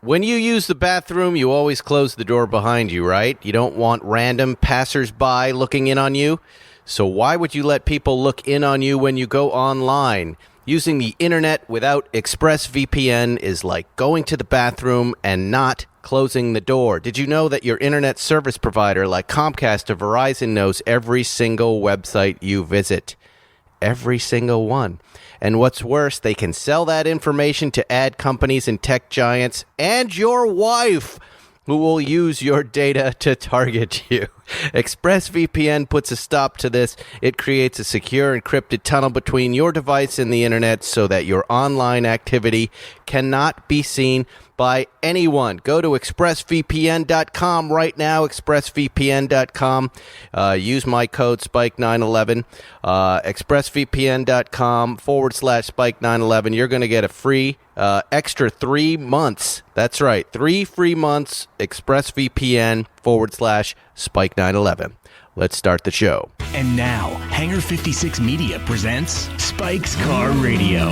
When you use the bathroom, you always close the door behind you, right? You don't want random passersby looking in on you. So why would you let people look in on you when you go online? Using the internet without ExpressVPN is like going to the bathroom and not closing the door. Did you know that your internet service provider like Comcast or Verizon knows every single website you visit? Every single one. And what's worse, they can sell that information to ad companies and tech giants and your wife, who will use your data to target you. ExpressVPN puts a stop to this. It creates a secure encrypted tunnel between your device and the internet so that your online activity cannot be seen by anyone. Go to expressvpn.com right now, expressvpn.com. Use my code SPIKE911, expressvpn.com/SPIKE911. You're going to get a free extra 3 months. That's right, 3 free months, expressvpn/SPIKE911. Let's start the show. And now, Hangar 56 Media presents Spike's Car Radio,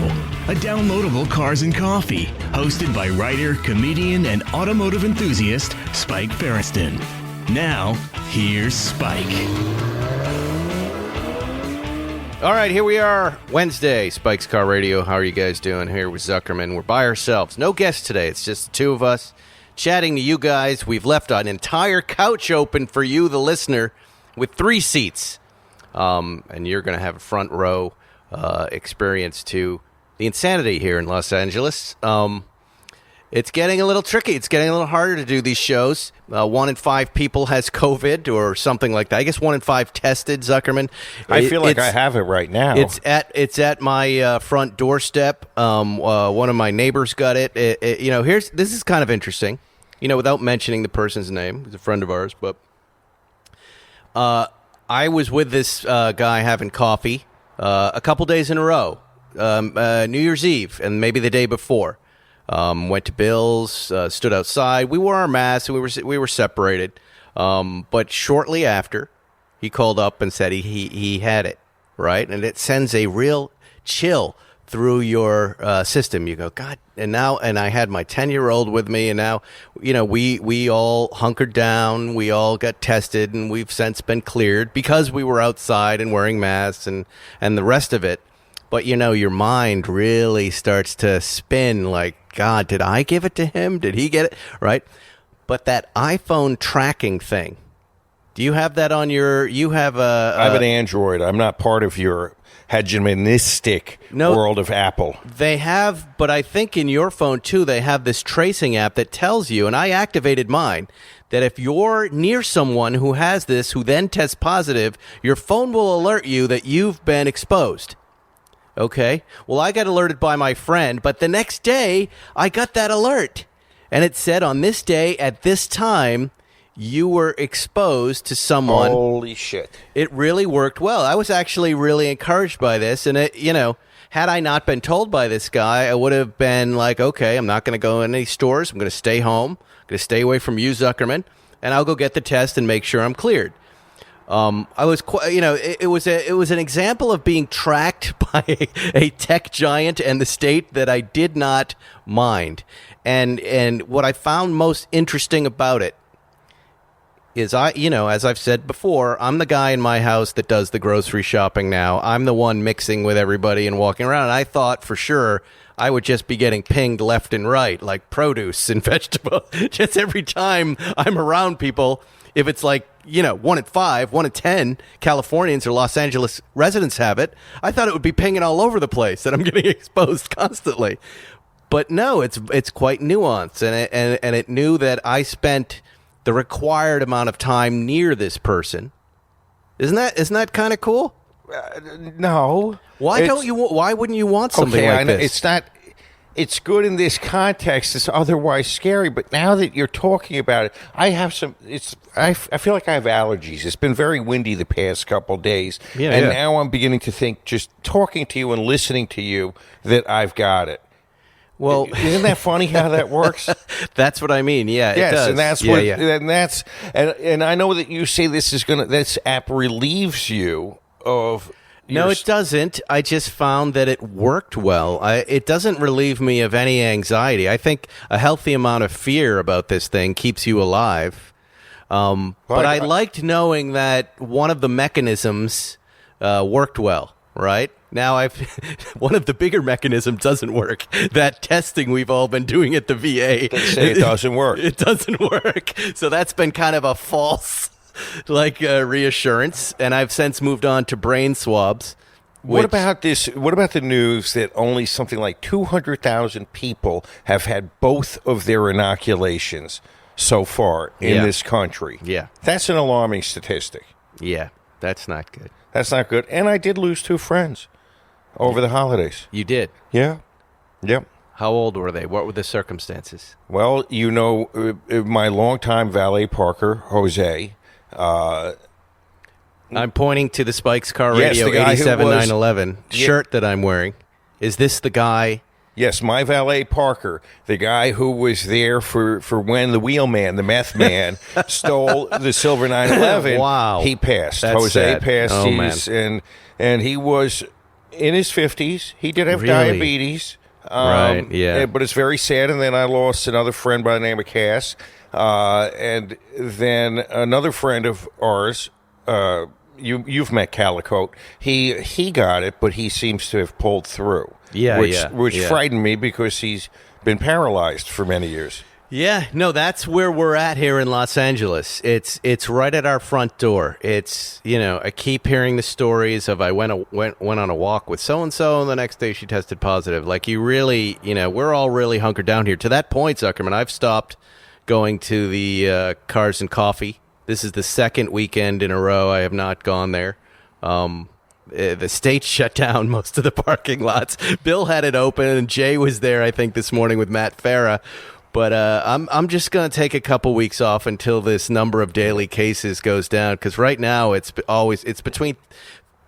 a downloadable cars and coffee, hosted by writer, comedian, and automotive enthusiast Spike Ferriston. Now, here's Spike. All right, here we are, Wednesday, Spike's Car Radio. How are you guys doing? Here with Zuckerman. We're by ourselves. No guests today. It's just the two of us chatting to you guys. We've left an entire couch open for you, the listener, with 3 seats. And you're going to have a front row experience to the insanity here in Los Angeles. It's getting a little tricky. It's getting a little harder to do these shows. 1 in 5 people has COVID or something like that. I guess 1 in 5 tested, Zuckerman. I feel like I have it right now. It's at my front doorstep. One of my neighbors got it. This is kind of interesting. Without mentioning the person's name, he's a friend of ours, but I was with this guy having coffee a couple days in a row, New Year's Eve and maybe the day before. Went to Bill's, stood outside. We wore our masks. And we were separated. But shortly after, he called up and said he had it, right? And it sends a real chill through your system. You go, God. And I had my 10-year-old with me, and now, we all hunkered down. We all got tested, and we've since been cleared because we were outside and wearing masks and the rest of it. But, your mind really starts to spin like, God, did I give it to him? Did he get it? Right? But that iPhone tracking thing, do you have that on your, I have an Android. I'm not part of your hegemonistic world of Apple. They have, but I think in your phone, too, they have this tracing app that tells you, and I activated mine, that if you're near someone who has this, who then tests positive, your phone will alert you that you've been exposed. Okay, well, I got alerted by my friend, but the next day, I got that alert. And it said, on this day, at this time, you were exposed to someone. Holy shit. It really worked well. I was actually really encouraged by this. And, had I not been told by this guy, I would have been like, okay, I'm not going to go in any stores. I'm going to stay home. I'm going to stay away from you, Zuckerman. And I'll go get the test and make sure I'm cleared. I was, it was an example of being tracked by a tech giant and the state that I did not mind. And what I found most interesting about it is as I've said before, I'm the guy in my house that does the grocery shopping now. I'm the one mixing with everybody and walking around. And I thought for sure I would just be getting pinged left and right, like produce and vegetables. Just every time I'm around people, if it's like, 1 in 5, 1 in 10 Californians or Los Angeles residents have it, I thought it would be pinging all over the place and I'm getting exposed constantly. But no, it's quite nuanced, and it knew that I spent the required amount of time near this person. Isn't that kind of cool? No. Why wouldn't you want something like this? It's not. It's good in this context. It's otherwise scary. But now that you're talking about it, I feel like I have allergies. It's been very windy the past couple days. Now I'm beginning to think, just talking to you and listening to you, that I've got it. Well, isn't that funny how that works? That's what I mean. Yeah, yes, it does. And I know that you say this app relieves you of No, it doesn't. I just found that it worked well. It doesn't relieve me of any anxiety. I think a healthy amount of fear about this thing keeps you alive. But I liked knowing that one of the mechanisms worked well, right? Now, one of the bigger mechanisms doesn't work. That testing we've all been doing at the VA. They say it doesn't work. It doesn't work. So that's been kind of a false reassurance, and I've since moved on to brain swabs. What about this? What about the news that only something like 200,000 people have had both of their inoculations so far in this country? Yeah. That's an alarming statistic. Yeah, that's not good. That's not good. And I did lose 2 friends over the holidays. You did? Yeah. Yep. How old were they? What were the circumstances? Well, my longtime valet parker, Jose. I'm pointing to the Spikes Car Radio 87911 shirt that I'm wearing. Is this the guy? Yes, my valet parker, the guy who was there for when the wheelman, the meth man, stole the silver 911. Wow. He passed. That's Jose sad. passed. Oh, man. And he was in his 50s. He did have Really? diabetes. Right, yeah. But it's very sad. And then I lost another friend by the name of Cass. And then another friend of ours, you've met Calicote. He got it, but he seems to have pulled through. Which frightened me because he's been paralyzed for many years. Yeah, no, that's where we're at here in Los Angeles. It's right at our front door. It's, I keep hearing the stories of I went on a walk with so-and-so, and the next day she tested positive. Like, you really, we're all really hunkered down here. To that point, Zuckerman, I've stopped going to the Cars and Coffee. This is the second weekend in a row I have not gone there. The state shut down most of the parking lots. Bill had it open, and Jay was there, I think, this morning with Matt Farah. But I'm just going to take a couple weeks off until this number of daily cases goes down, because right now it's between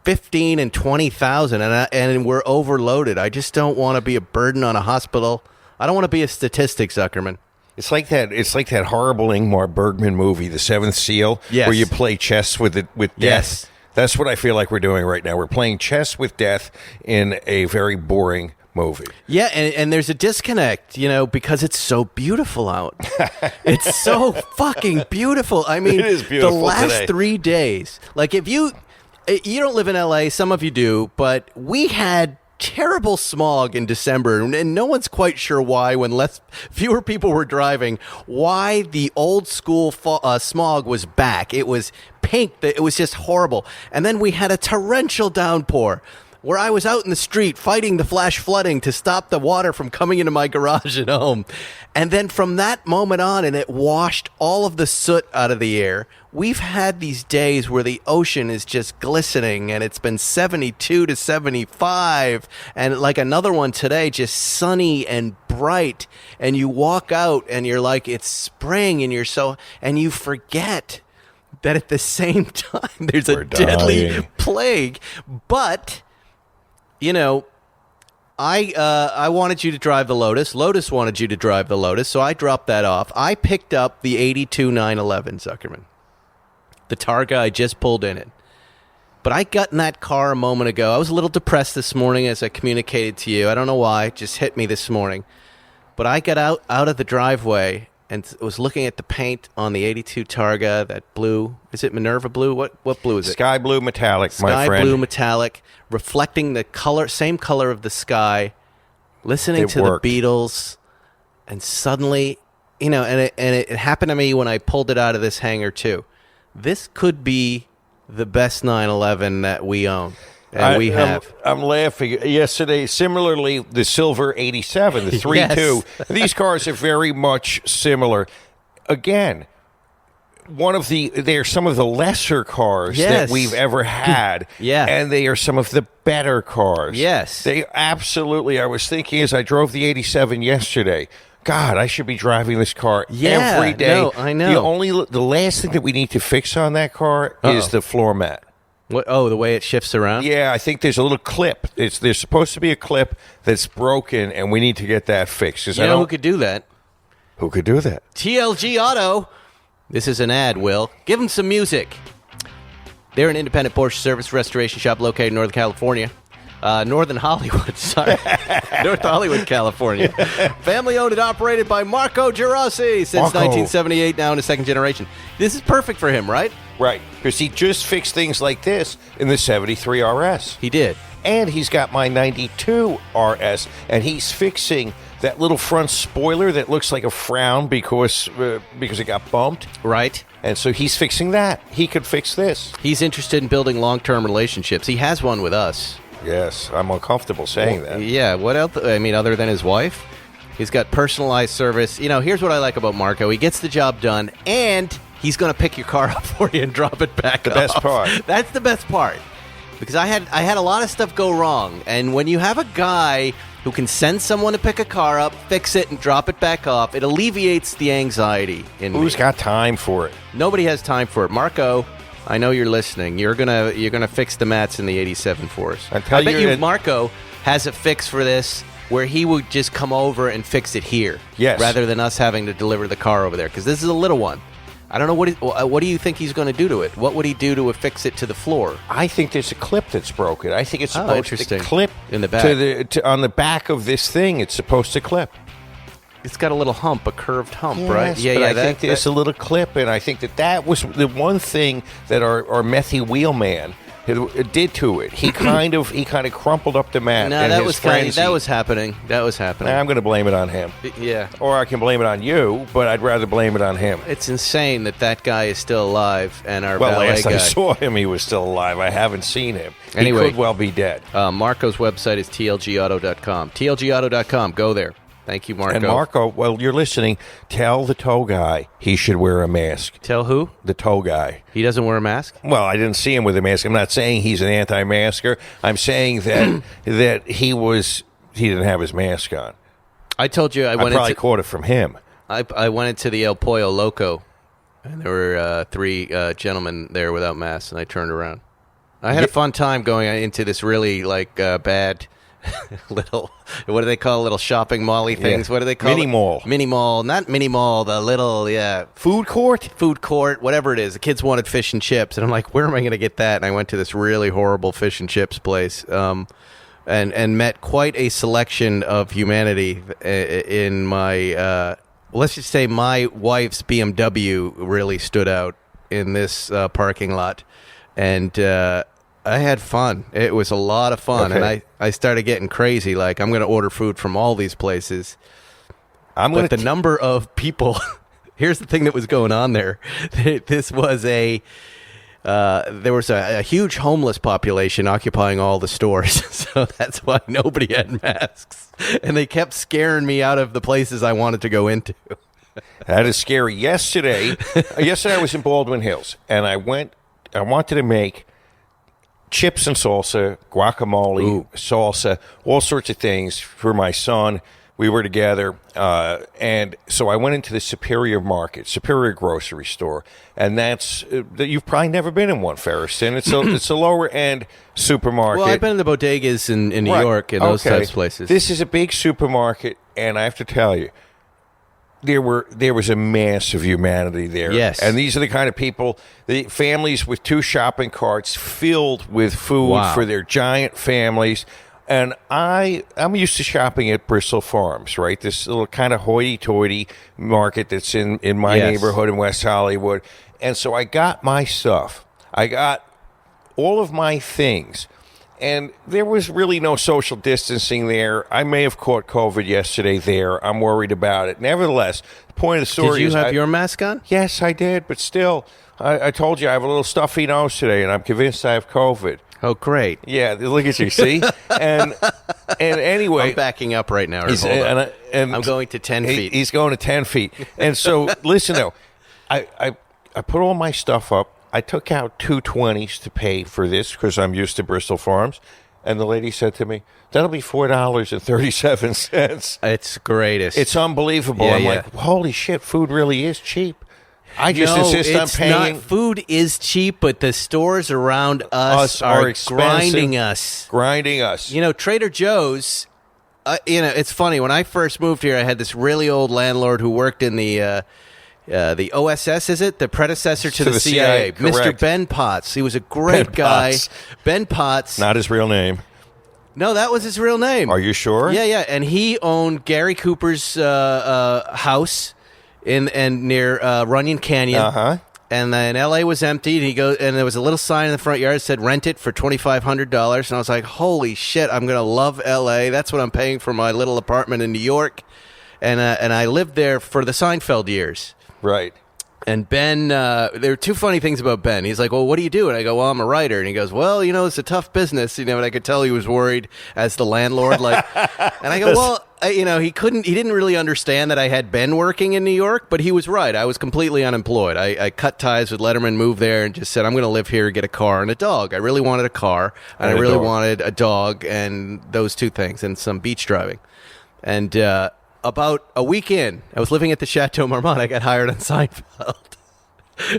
15 and 20,000, and we're overloaded. I just don't want to be a burden on a hospital. I don't want to be a statistic, Zuckerman. It's like that horrible Ingmar Bergman movie, The Seventh Seal, where you play chess with death. Yes. That's what I feel like we're doing right now. We're playing chess with death in a very boring movie. Yeah, and there's a disconnect, because it's so beautiful out. It's so fucking beautiful. I mean, it is beautiful the last today. 3 days, like, if you don't live in LA, some of you do, but we had terrible smog in December, and no one's quite sure why, when fewer people were driving, why the old school smog was back. It was pink. It was just horrible. And then we had a torrential downpour where I was out in the street fighting the flash flooding to stop the water from coming into my garage at home. And then from that moment on, and it washed all of the soot out of the air. We've had these days where the ocean is just glistening, and it's been 72 to 75, and like another one today, just sunny and bright. And you walk out and you're like, it's spring, and you forget that at the same time there's a deadly plague. But I wanted you to drive the Lotus. Lotus wanted you to drive the Lotus, so I dropped that off. I picked up the 82 911, Zuckerman. The Targa I just pulled in it. But I got in that car a moment ago. I was a little depressed this morning, as I communicated to you. I don't know why. It just hit me this morning. But I got out of the driveway and was looking at the paint on the 82 Targa, that blue. Is it Minerva blue? What blue is it? Sky blue metallic, my friend. Sky blue metallic, reflecting the same color of the sky, listening to the Beatles, and suddenly, and it happened to me when I pulled it out of this hangar too. This could be the best 911 that we own. And we have. I'm laughing. Yesterday, similarly, the silver 87, the 3.2. Yes. These cars are very much similar. Again, they're some of the lesser cars that we've ever had. Yeah. And they are some of the better cars. Yes. They absolutely, I was thinking as I drove the 87 yesterday, God, I should be driving this car every day. No, I know. The last thing that we need to fix on that car is the floor mat. What? Oh, the way it shifts around? Yeah, I think there's a little clip. There's supposed to be a clip that's broken, and we need to get that fixed. You know who could do that? Who could do that? TLG Auto. This is an ad, Will. Give them some music. They're an independent Porsche service restoration shop located in Northern California. Northern Hollywood, sorry. North Hollywood, California. Family owned and operated by Marco Gerasi since 1978, now in his second generation. This is perfect for him, right? Right, because he just fixed things like this in the 73 RS. He did. And he's got my 92 RS, and he's fixing that little front spoiler that looks like a frown because it got bumped. Right. And so he's fixing that. He could fix this. He's interested in building long-term relationships. He has one with us. Yes, I'm uncomfortable saying that. Yeah, what else? I mean, other than his wife, he's got personalized service. You know, here's what I like about Marco. He gets the job done, and he's going to pick your car up for you and drop it back off. The best part. That's the best part. Because I had a lot of stuff go wrong, and when you have a guy who can send someone to pick a car up, fix it, and drop it back off, it alleviates the anxiety in Who's me. got time for it? Nobody has time for it. Marco, I know you're listening. You're gonna fix the mats in the 87 for us. I bet you Marco has a fix for this where he would just come over and fix it here, rather than us having to deliver the car over there. Because this is a little one. I don't know what do you think he's going to do to it? What would he do to affix it to the floor? I think there's a clip that's broken. I think it's supposed to clip in the back. On the back of this thing. It's supposed to clip. It's got a little hump, a curved hump, yes, right? Yeah. I think there's a little clip, and I think that was the one thing that our Methy wheelman did to it. He kind of crumpled up the mat. No, that was happening. That was happening. I'm going to blame it on him. Yeah. Or I can blame it on you, but I'd rather blame it on him. It's insane that guy is still alive, and our valet last guy. I saw him, he was still alive. I haven't seen him. Anyway, he could well be dead. Marco's website is tlgauto.com. tlgauto.com. Go there. Thank you, Marco. And Marco, well, you're listening. Tell the tow guy he should wear a mask. Tell who? The tow guy. He doesn't wear a mask? Well, I didn't see him with a mask. I'm not saying he's an anti-masker. I'm saying that that he didn't have his mask on. I told you I probably caught it from him. I went into the El Pollo Loco, and there were three gentlemen there without masks, and I turned around. I had a fun time going into this really bad little, what do they call little shopping mall-y things? What do they call Mini mall. Mini mall, not mini mall, the little, Food court? Food court, whatever it is. The kids wanted fish and chips, and I'm like, where am I going to get that? And I went to this really horrible fish and chips place, and met quite a selection of humanity in my, let's just say my wife's BMW really stood out in this parking lot, and I had fun. It was a lot of fun, and I started getting crazy. Like, I'm going to order food from all these places. But the number of people, here's the thing that was going on there. This was there was a huge homeless population occupying all the stores, so that's why nobody had masks. And they kept scaring me out of the places I wanted to go into. That is scary. Yesterday I was in Baldwin Hills, and I wanted to make chips and salsa, guacamole, salsa, all sorts of things for my son. We were together, and so I went into the Superior grocery store, and you've probably never been in one, Ferriston. It's a lower end supermarket. Well, I've been in the bodegas in New York and those types of places. This is a big supermarket, and I have to tell you, there was a mass of humanity there. Yes. And these are the kind of people, the families with 2 shopping carts filled with food for their giant families. And I'm used to shopping at Bristol Farms, right? This little kind of hoity-toity market that's in my neighborhood in West Hollywood. And so I got my stuff. I got all of my things. And there was really no social distancing there. I may have caught COVID yesterday there. I'm worried about it. Nevertheless, the point of the story is... Did you have your mask on? Yes, I did. But still, I told you I have a little stuffy nose today, and I'm convinced I have COVID. Oh, great. Yeah, look at you, see? and anyway... I'm backing up right now. And I'm going to 10 feet. He's going to 10 feet. And so, listen, though, I put all my stuff up. I took out 220s to pay for this because I'm used to Bristol Farms. And the lady said to me, that'll be $4.37. It's greatest. It's unbelievable. Yeah, I'm like, holy shit, food really is cheap. I just insist on paying. Food is cheap, but the stores around us are grinding us. Grinding us. You know, Trader Joe's, it's funny. When I first moved here, I had this really old landlord who worked in the the OSS, is it? The predecessor to the CIA. Mr. Correct. Ben Potts. He was a great Ben guy. Potts. Ben Potts. Not his real name. No, that was his real name. Are you sure? Yeah. And he owned Gary Cooper's house near Runyon Canyon. Uh-huh. And then L.A. was empty, and there was a little sign in the front yard that said "Rent it for $2,500." And I was like, "Holy shit! I'm gonna love L.A. That's what I'm paying for my little apartment in New York." And I lived there for the Seinfeld years. Right. And Ben, there are two funny things about Ben. He's like, "Well, what do you do?" And I go, "Well, I'm a writer." And he goes, "Well, it's a tough business." And I could tell he was worried as the landlord. And I go, "Well, he didn't really understand that I had been working in New York, but he was right. I was completely unemployed. I cut ties with Letterman, moved there, and just said, I'm going to live here, get a car and a dog. I really wanted a car, and I really wanted a dog, and those two things, and some beach driving. And about a week in, I was living at the Chateau Marmont. I got hired on Seinfeld.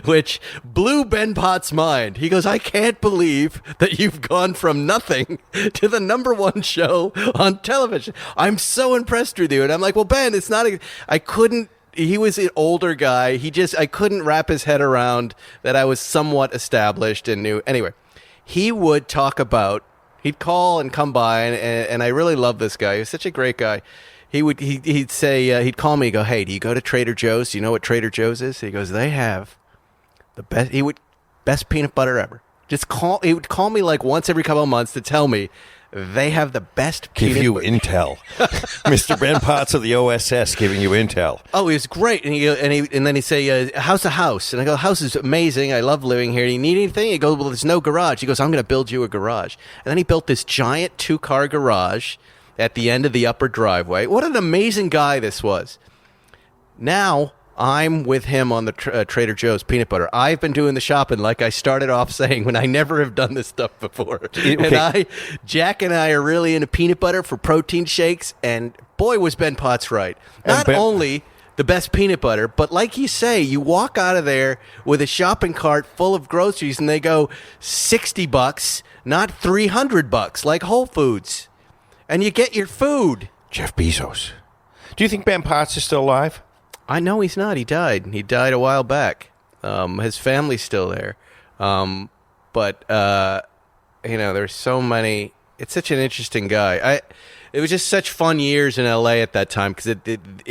Which blew Ben Potts' mind. He goes, I can't believe that you've gone from nothing to the #1 show on television. I'm so impressed with you. And I'm like, well, Ben, it's not he was an older guy. I couldn't wrap his head around that I was somewhat established and knew. Anyway, he would talk about, he'd call and come by, and I really love this guy. He was such a great guy. He'd say, he'd call me and go, hey, do you go to Trader Joe's? Do you know what Trader Joe's is? He goes, they have the best. Best peanut butter ever. He would call me like once every couple of months to tell me they have the best peanut butter. Give you intel. Mr. Ben Potts of the OSS giving you intel. Oh, he was great. And then he'd say, how's the house? And I go, the house is amazing. I love living here. Do you need anything? He goes, well, there's no garage. He goes, I'm going to build you a garage. And then he built this giant 2-car garage at the end of the upper driveway. What an amazing guy this was. Now I'm with him on the Trader Joe's peanut butter. I've been doing the shopping like I started off saying when I never have done this stuff before. Okay. And Jack and I are really into peanut butter for protein shakes, and boy, was Ben Potts right. Not only the best peanut butter, but like you say, you walk out of there with a shopping cart full of groceries and they go $60, not $300 like Whole Foods. And you get your food. Jeff Bezos. Do you think Ben Potts is still alive? I know he's not. He died. He died a while back. His family's still there. But there's so many. It's such an interesting guy. It was just such fun years in L.A. at that time because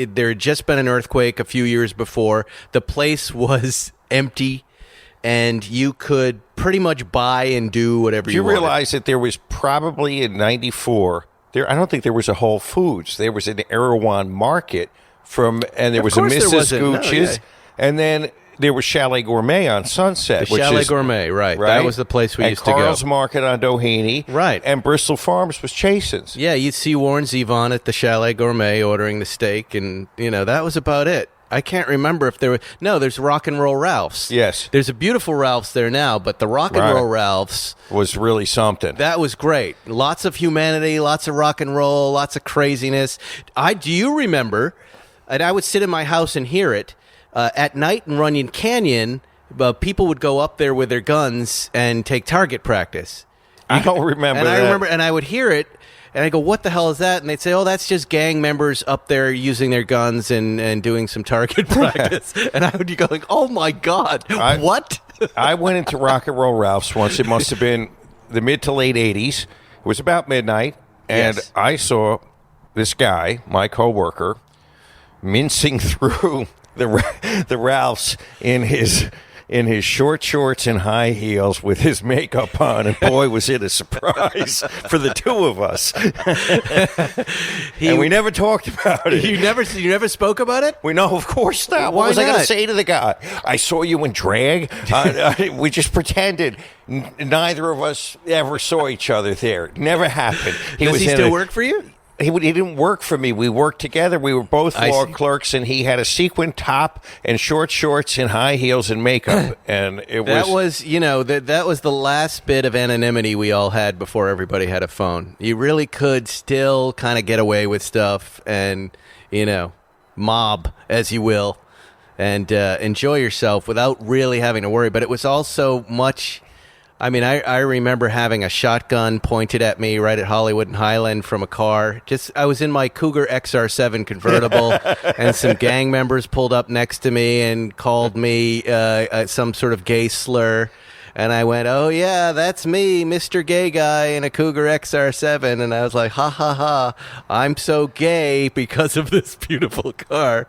there had just been an earthquake a few years before. The place was empty, and you could pretty much buy and do whatever you wanted. Do you realize that there was probably in '94? I don't think there was a Whole Foods. There was an Erewhon Market. And there was a Mrs. Gooch's, and then there was Chalet Gourmet on Sunset. The Chalet Gourmet, right. That was the place we used to go. And Carl's Market on Doheny. Right. And Bristol Farms was Chasen's. Yeah, you'd see Warren Zevon at the Chalet Gourmet ordering the steak, and, that was about it. I can't remember if there was... No, there's Rock and Roll Ralph's. Yes. There's a beautiful Ralph's there now, but the Rock and Roll Ralph's... was really something. That was great. Lots of humanity, lots of rock and roll, lots of craziness. Do you remember... And I would sit in my house and hear it. At night in Runyon Canyon, people would go up there with their guns and take target practice. I don't remember that. And I would hear it, and I go, what the hell is that? And they'd say, oh, that's just gang members up there using their guns and doing some target practice. And I would be going, oh, my God, what? I went into Rock and Roll Ralph's once. It must have been the mid to late 80s. It was about midnight, and yes. I saw this guy, my coworker, mincing through the Ralphs in his short shorts and high heels with his makeup on, and boy, was it a surprise for the two of us. And we never talked about it. You never spoke about it? We know, of course not. What was I going to say to the guy? I saw you in drag. We just pretended. Neither of us ever saw each other there. Never happened. Does he still work for you? He didn't work for me. We worked together. We were both law clerks, and he had a sequin top and short shorts and high heels and makeup. And that was the last bit of anonymity we all had before everybody had a phone. You really could still kind of get away with stuff and, mob, as you will, and enjoy yourself without really having to worry. But it was also much... I mean, I remember having a shotgun pointed at me right at Hollywood and Highland from a car. I was in my Cougar XR7 convertible, and some gang members pulled up next to me and called me some sort of gay slur. And I went, oh, yeah, that's me, Mr. Gay Guy in a Cougar XR7. And I was like, ha, ha, ha, I'm so gay because of this beautiful car.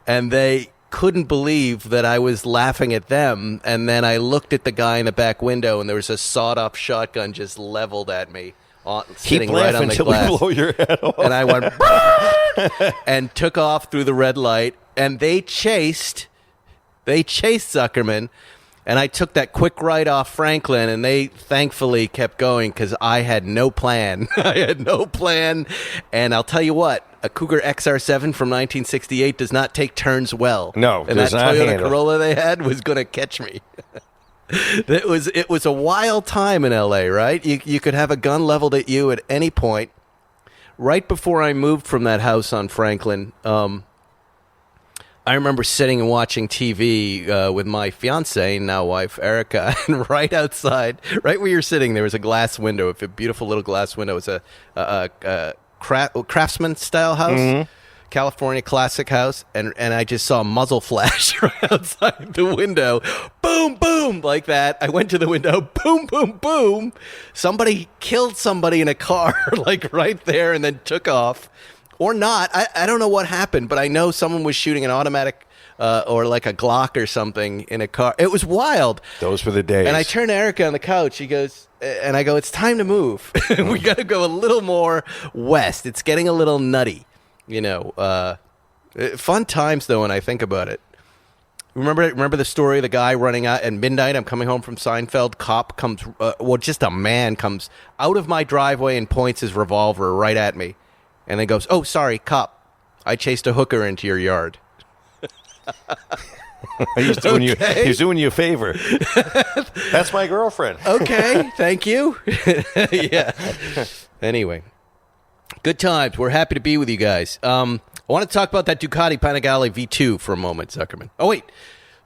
And they couldn't believe that I was laughing at them. And then I looked at the guy in the back window, and there was a sawed-off shotgun just leveled at me, sitting right on the glass. We blow your head off. And I went, and took off through the red light. And they chased Zuckerman. And I took that quick right off Franklin, and they thankfully kept going because I had no plan. And I'll tell you what, a Cougar XR7 from 1968 does not take turns well. No, and does that not Toyota handle. Corolla they had was going to catch me. It was a wild time in L.A., right? You could have a gun leveled at you at any point. Right before I moved from that house on Franklin, I remember sitting and watching TV with my fiancée, now wife, Erica, and right outside, right where you're sitting, there was a glass window, a beautiful little glass window. It was a craftsman-style house, California classic house, and I just saw a muzzle flash right outside the window. Boom, boom, like that. I went to the window, boom, boom, boom. Somebody killed somebody in a car, like right there, and then took off. Or not. I don't know what happened, but I know someone was shooting an automatic or like a Glock or something in a car. It was wild. Those were the days. And I turned to Erica on the couch. She goes, and I go, it's time to move. We got to go a little more west. It's getting a little nutty. You know, fun times, though, when I think about it. Remember the story of the guy running out at midnight? I'm coming home from Seinfeld. Cop comes, just a man comes out of my driveway and points his revolver right at me. And then goes, oh, sorry, cop. I chased a hooker into your yard. He's doing you a favor. That's my girlfriend. Okay, thank you. Yeah. Anyway, good times. We're happy to be with you guys. I want to talk about that Ducati Panigale V2 for a moment, Zuckerman. Oh, wait.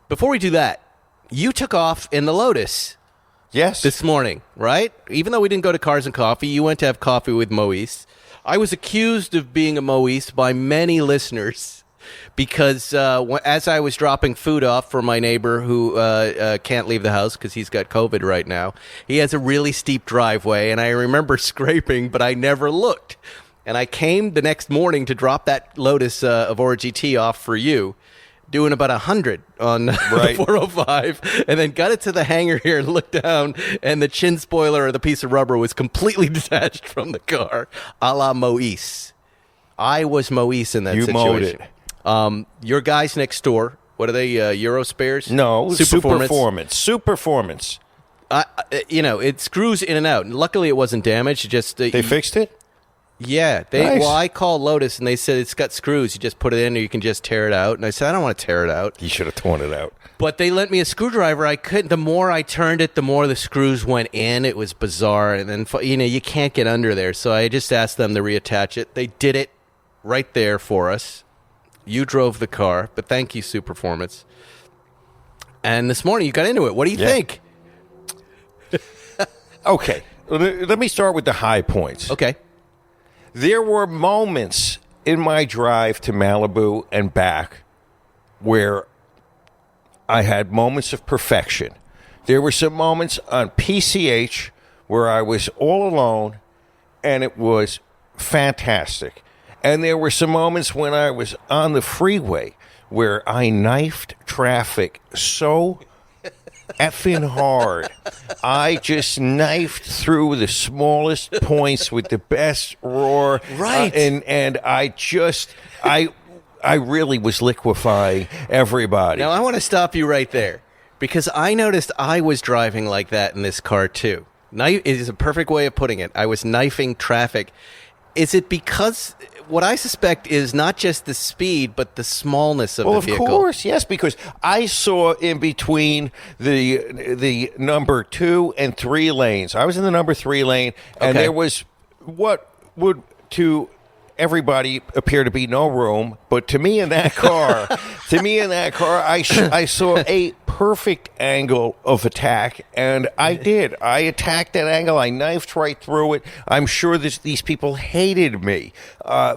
Before we do that, you took off in the Lotus. Yes. This morning, right? Even though we didn't go to Cars and Coffee, you went to have coffee with Moise. I was accused of being a Moise by many listeners because as I was dropping food off for my neighbor who can't leave the house because he's got COVID right now, he has a really steep driveway, and I remember scraping, but I never looked. And I came the next morning to drop that Lotus Evora GT off for you, doing about 100 on right. 405, and then got it to the hangar here and looked down, and the chin spoiler or the piece of rubber was completely detached from the car, a la Moise. I was Moise in that situation. Mowed it. Your guys next door, what are they, Euro spares? No, Superformance. It screws in and out. Luckily, it wasn't damaged. They fixed it? Yeah. Nice. Well, I called Lotus, and they said it's got screws. You just put it in, or you can just tear it out. And I said, I don't want to tear it out. You should have torn it out. But they lent me a screwdriver. I couldn't. The more I turned it, the more the screws went in. It was bizarre. And then, you can't get under there. So I just asked them to reattach it. They did it right there for us. You drove the car, but thank you, Superformance. And this morning, you got into it. What do you think? Okay. Let me start with the high points. Okay. There were moments in my drive to Malibu and back where I had moments of perfection. There were some moments on PCH where I was all alone, and it was fantastic. And there were some moments when I was on the freeway where I knifed traffic so effing hard. I just knifed through the smallest points with the best roar. Right. And I really was liquefying everybody. Now, I want to stop you right there because I noticed I was driving like that in this car, too. It is a perfect way of putting it. I was knifing traffic. Is it because what I suspect is not just the speed, but the smallness of the vehicle? Well, of course, yes, because I saw in between the number 2 and 3 lanes. I was in the number 3 lane, and there was what would to everybody appear to be no room, but to me in that car, I saw a perfect angle of attack, and I did. I attacked that angle. I knifed right through it. I'm sure these people hated me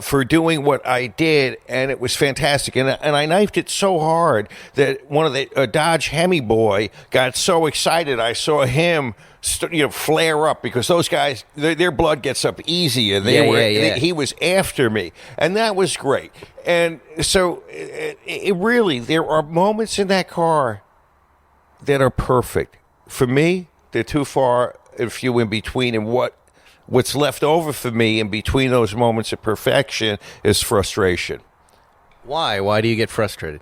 for doing what I did, and it was fantastic. And I knifed it so hard that one of the Dodge Hemi boy got so excited. I saw him flare up, because those guys, their blood gets up easy, and he was after me, and that was great. And so it really, there are moments in that car that are perfect. For me, they're too far and few in between, and what's left over for me in between those moments of perfection is frustration. Why do you get frustrated?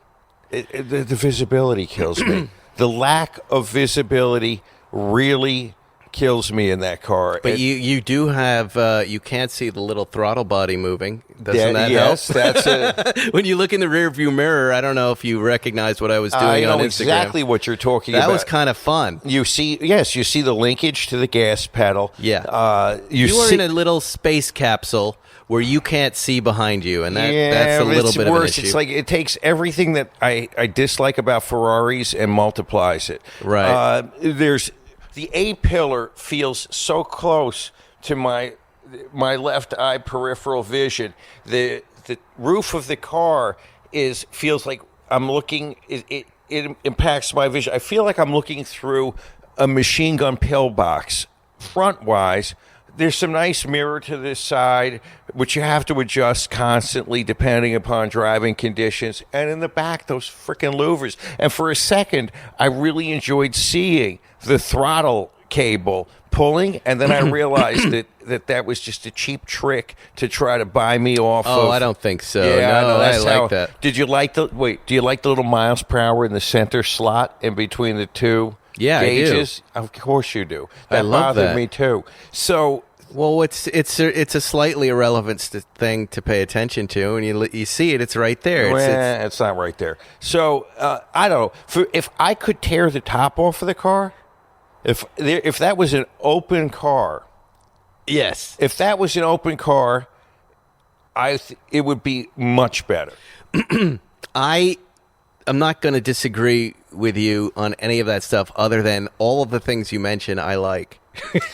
The visibility kills me. The lack of visibility really kills me in that car. But you do have, you can't see the little throttle body moving. Doesn't that yes, help? Yes, that's it. When you look in the rear view mirror, I don't know if you recognize what I was doing on Instagram. I know exactly what you're talking about. That was kind of fun. You see the linkage to the gas pedal. Yeah. You are in a little space capsule where you can't see behind you, and that's a little bit worse. Of an issue. It's like it takes everything that I dislike about Ferraris and multiplies it. Right. The A-pillar feels so close to my left eye peripheral vision. The roof of the car feels like I'm looking. It impacts my vision. I feel like I'm looking through a machine gun pillbox. Front-wise, there's some nice mirror to this side, which you have to adjust constantly depending upon driving conditions. And in the back, those freaking louvers. And for a second, I really enjoyed seeing the throttle cable pulling, and then I realized that was just a cheap trick to try to buy me off of. Oh, I don't think so. Yeah, no, I like that. Do you like the little miles per hour in the center slot in between the two gauges? I do. Of course you do. I love bothered that. me too. So, well, it's a slightly irrelevant thing to pay attention to, and you see it. It's right there. It's not right there. So I don't know. If I could tear the top off of the car, if that was an open car, yes. If that was an open car, it would be much better. I'm not going to disagree with you on any of that stuff, other than all of the things you mentioned I like.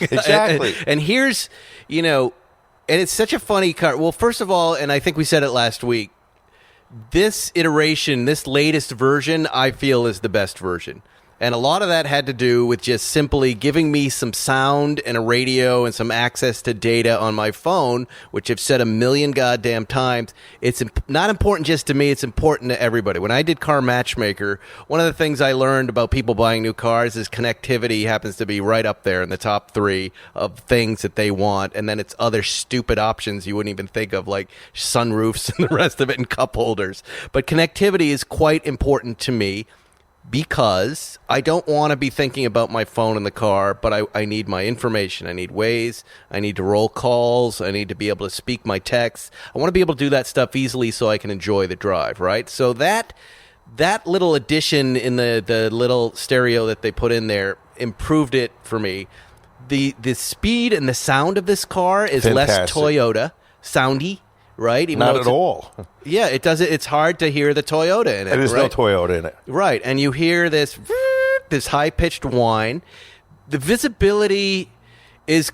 Exactly. And here's, and it's such a funny car. Well, first of all, and I think we said it last week, this iteration, this latest version, I feel is the best version. And a lot of that had to do with just simply giving me some sound and a radio and some access to data on my phone, which I've said a million goddamn times. It's not important just to me, it's important to everybody. When I did Car Matchmaker, one of the things I learned about people buying new cars is connectivity happens to be right up there in the top 3 of things that they want. And then it's other stupid options you wouldn't even think of, like sunroofs and the rest of it and cup holders. But connectivity is quite important to me, because I don't want to be thinking about my phone in the car, but I need my information. I need Waze. I need to roll calls. I need to be able to speak my texts. I want to be able to do that stuff easily so I can enjoy the drive, right? So that little addition in the little stereo that they put in there improved it for me. The speed and the sound of this car is fantastic. Less Toyota soundy. Right? Even not at all. Yeah, it does. It's hard to hear the Toyota in it. There's right? no Toyota in it. Right, and you hear this high-pitched whine. The visibility is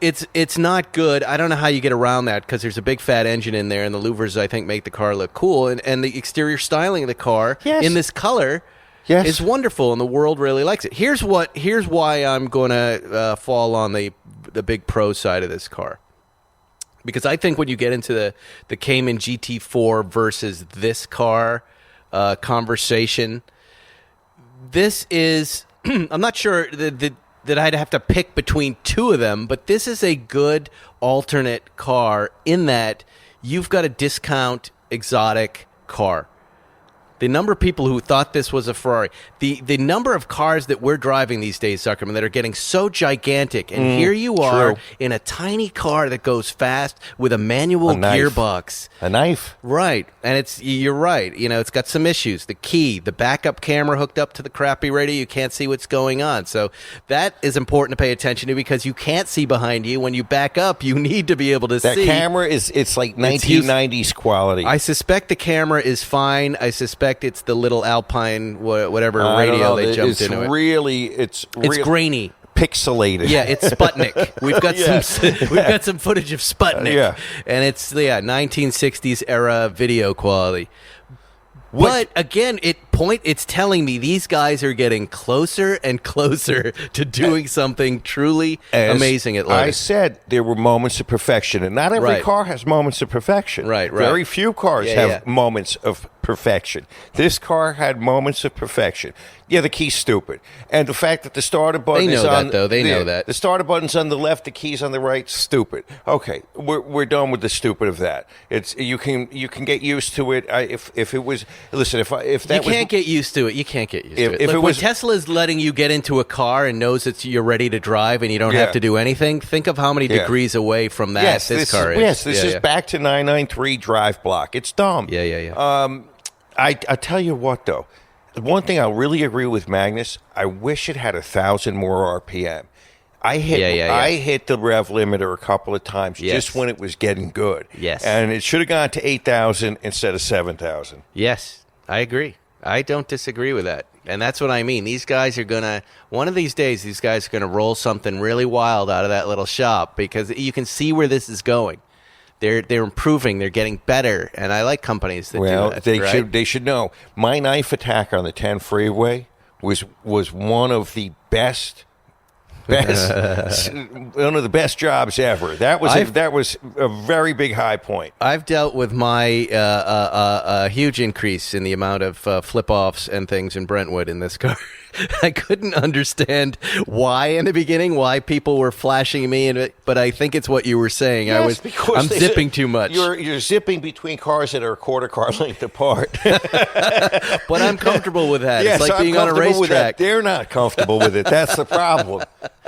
It's not good. I don't know how you get around that, because there's a big fat engine in there, and the louvers, I think, make the car look cool. And the exterior styling of the car in this color is wonderful, and the world really likes it. Here's why I'm going to fall on the big pro side of this car. Because I think when you get into the Cayman GT4 versus this car conversation, this is, I'm not sure that I'd have to pick between two of them, but this is a good alternate car in that you've got a discount exotic car. The number of people who thought this was a Ferrari, the number of cars that we're driving these days, Zuckerman, that are getting so gigantic, and here you are in a tiny car that goes fast with a manual gearbox. A knife. Right. And you're right. It's got some issues. The key, the backup camera hooked up to the crappy radio, you can't see what's going on. So that is important to pay attention to, because you can't see behind you. When you back up, you need to be able to see. That camera it's like 1990s quality. I suspect the camera is fine. I suspect suspect it's the little Alpine whatever I don't radio know. they jumped into. It's grainy. Pixelated. Yeah, it's Sputnik. We've got we've got some footage of Sputnik. And it's 1960s era video quality. But again, it's telling me these guys are getting closer and closer to doing something truly amazing at Lotus. I said there were moments of perfection, and not every car has moments of perfection. Right. Very few cars have moments of perfection. This car had moments of perfection. Yeah, the key's stupid, and the fact that the starter button is on They know that. The starter button's on the left, the key's on the right. Stupid. Okay, we're done with the stupid of that. It's you can get used to it. If it was listen, if that you can't get used to it. You can't get used to it. If Look, it was when Tesla's letting you get into a car and knows that you're ready to drive and you don't have to do anything, think of how many degrees away from that this car is. Yes, this is back to 993 drive block. It's dumb. Yeah. I tell you what, though. One thing I really agree with Magnus, I wish it had 1,000 more RPM. I hit the rev limiter a couple of times just when it was getting good. Yes. And it should have gone to 8,000 instead of 7,000. Yes, I agree. I don't disagree with that. And that's what I mean. These guys are going to, one of these days, these guys are going to roll something really wild out of that little shop because you can see where this is going. They're improving. They're getting better, and I like companies that do that. They should know. My knife attack on the 10 freeway was one of the best one of the best jobs ever. That was a very big high point. I've dealt with my huge increase in the amount of flip-offs and things in Brentwood in this car. I couldn't understand why in the beginning, why people were flashing me, but I think it's what you were saying. Yes, I'm zipping too much. You're zipping between cars that are a quarter car length apart. But I'm comfortable with that. Yes, it's like being on a racetrack. They're not comfortable with it. That's the problem.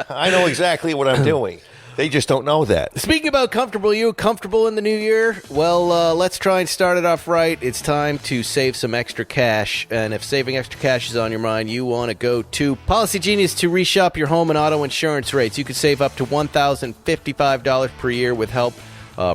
I know exactly what I'm doing. They just don't know that. Speaking about comfortable, you comfortable in the new year? Well, let's try and start it off right. It's time to save some extra cash. And if saving extra cash is on your mind, you want to go to Policy Genius to reshop your home and auto insurance rates. You could save up to $1,055 per year with help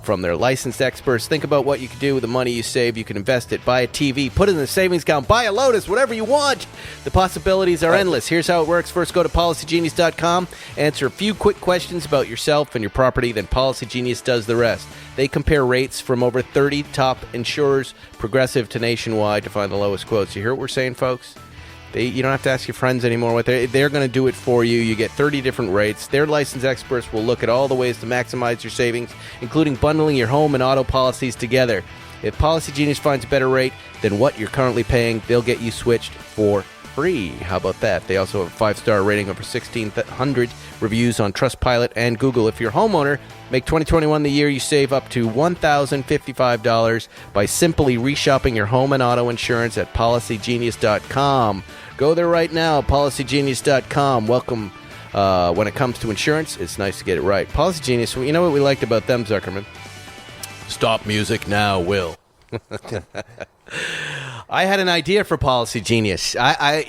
from their licensed experts. Think about what you can do with the money you save. You can invest it, buy a TV, put it in the savings account, buy a Lotus, whatever you want. The possibilities are endless. Here's how it works. First, go to PolicyGenius.com, answer a few quick questions about yourself and your property, then Policy Genius does the rest. They compare rates from over 30 top insurers, Progressive to Nationwide, to find the lowest quotes. You hear what we're saying, folks? You don't have to ask your friends anymore what they're going to do it for you. You get 30 different rates. Their licensed experts will look at all the ways to maximize your savings, including bundling your home and auto policies together. If Policy Genius finds a better rate than what you're currently paying, they'll get you switched for free. How about that? They also have a 5-star rating, over 1,600 reviews on Trustpilot and Google. If you're a homeowner, make 2021 the year you save up to $1,055 by simply reshopping your home and auto insurance at PolicyGenius.com. Go there right now, PolicyGenius.com. Welcome. When it comes to insurance, it's nice to get it right. Policy Genius, you know what we liked about them, Zuckerman? Stop music now, Will. I had an idea for Policy Genius. As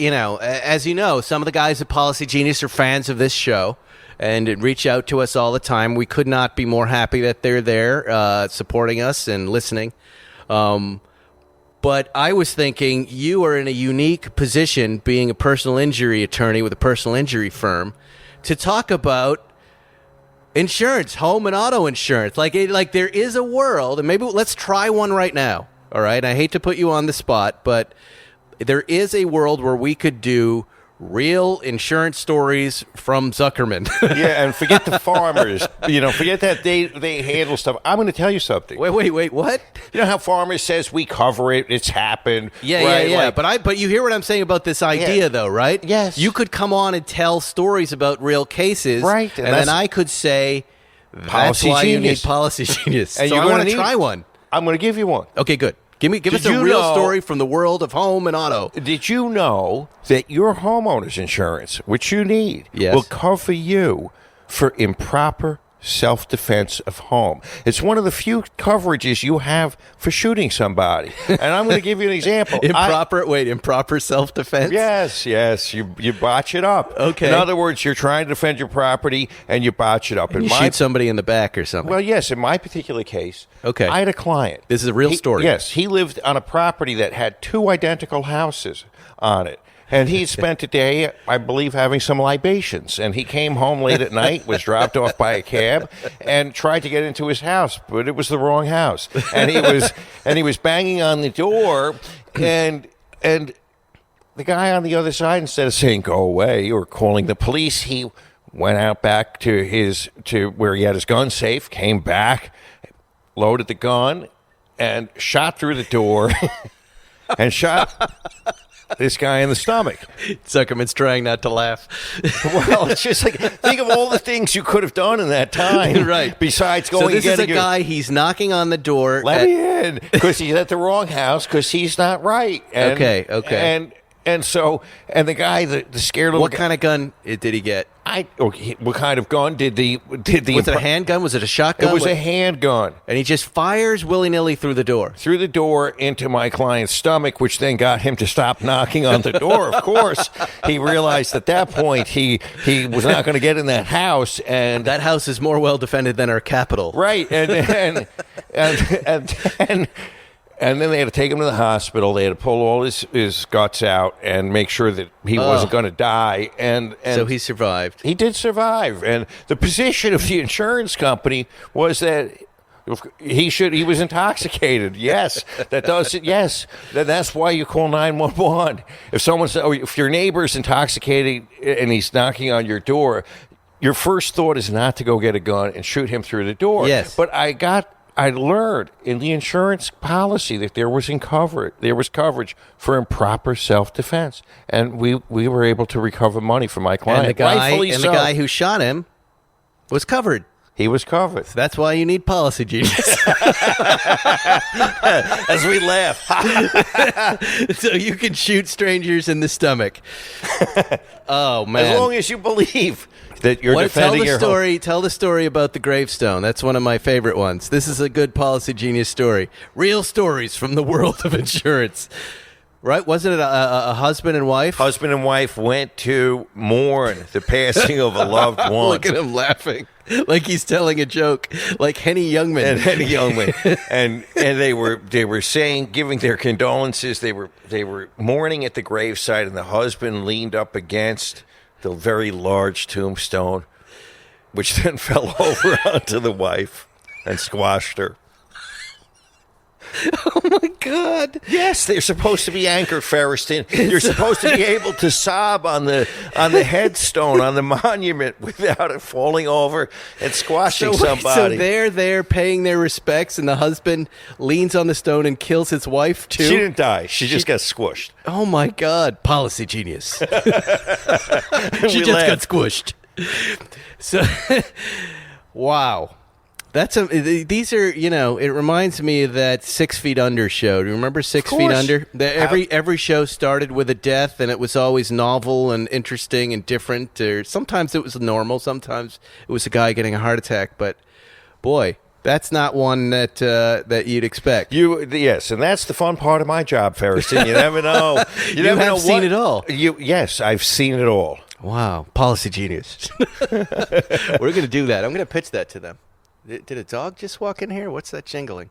you know, some of the guys at Policy Genius are fans of this show and reach out to us all the time. We could not be more happy that they're there supporting us and listening. But I was thinking you are in a unique position, being a personal injury attorney with a personal injury firm, to talk about insurance, home and auto insurance. Like there is a world, and maybe let's try one right now. All right, I hate to put you on the spot, but there is a world where we could do real insurance stories from Zuckerman. Yeah, and forget the farmers. Forget that they handle stuff. I'm going to tell you something. Wait, what? You know how farmers says we cover it, it's happened. Yeah. But you hear what I'm saying about this idea, though, right? Yes. You could come on and tell stories about real cases, right? And then I could say that's why you need Policy Genius. And so I want to try one. I'm going to give you one. Okay, good. Give us a real story from the world of home and auto. Did you know that your homeowner's insurance, which you need, will cover you for improper self-defense of home. It's one of the few coverages you have for shooting somebody. And I'm going to give you an example. Improper self-defense? Yes. You botch it up. Okay. In other words, you're trying to defend your property and you botch it up. You shoot somebody in the back or something. Well, yes. In my particular case, okay. I had a client. This is a real story. Yes. He lived on a property that had 2 identical houses on it. And he spent a day, I believe, having some libations. And he came home late at night, was dropped off by a cab, and tried to get into his house, but it was the wrong house. And he was banging on the door, and the guy on the other side, instead of saying "go away" or calling the police, he went out back to where he had his gun safe, came back, loaded the gun, and shot through the door, and shot this guy in the stomach. Zuckerman's trying not to laugh. Well, it's just like, think of all the things you could have done in that time. Right. Besides going and getting So this is a guy, he's knocking on the door. Let me in, because he's at the wrong house, because he's not right. And, Okay. And the guy, the scared little What kind of gun did he get? what kind of gun did the Was it a handgun? Was it a shotgun? It was a handgun. And he just fires willy-nilly through the door. Through the door into my client's stomach, which then got him to stop knocking on the door. Of course, he realized at that point he was not going to get in that house, and that house is more well defended than our Capitol. Right, and then they had to take him to the hospital. They had to pull all his guts out and make sure that he wasn't going to die. And so he survived. He did survive. And the position of the insurance company was that he was intoxicated. Yes, that does it. Yes, that's why you call 911. If your neighbor's intoxicated and he's knocking on your door, your first thought is not to go get a gun and shoot him through the door. Yes, but I learned in the insurance policy that there was coverage for improper self-defense, and we were able to recover money from my client. And the guy who shot him was covered. He was covered. So that's why you need Policy Genius. As we laugh. So you can shoot strangers in the stomach. Oh, man. As long as you believe that you're defending your home. Tell the story about the gravestone. That's one of my favorite ones. This is a good Policy Genius story. Real stories from the world of insurance. Right? Wasn't it a husband and wife? Husband and wife went to mourn the passing of a loved one. Look at him laughing. Like he's telling a joke. Like Henny Youngman. And they were saying, giving their condolences. They were mourning at the gravesite, and the husband leaned up against the very large tombstone, which then fell over onto the wife and squashed her. Oh, my God. Yes, they're supposed to be anchored, Ferriston. You're supposed to be able to sob on the headstone, on the monument, without it falling over and squashing somebody. So they're there paying their respects, and the husband leans on the stone and kills his wife, too? She didn't die. She just got squished. Oh, my God. Policy Genius. She just got squished. So, wow. These are, it reminds me of that 6 Feet Under show. Do you remember 6 Feet Under? Every show started with a death, and it was always novel and interesting and different. Or sometimes it was normal. Sometimes it was a guy getting a heart attack. But, boy, that's not one that you'd expect. Yes, and that's the fun part of my job, Ferriston. You never know. You never have seen it all. Yes, I've seen it all. Wow. Policy Genius. We're going to do that. I'm going to pitch that to them. Did a dog just walk in here? What's that jingling?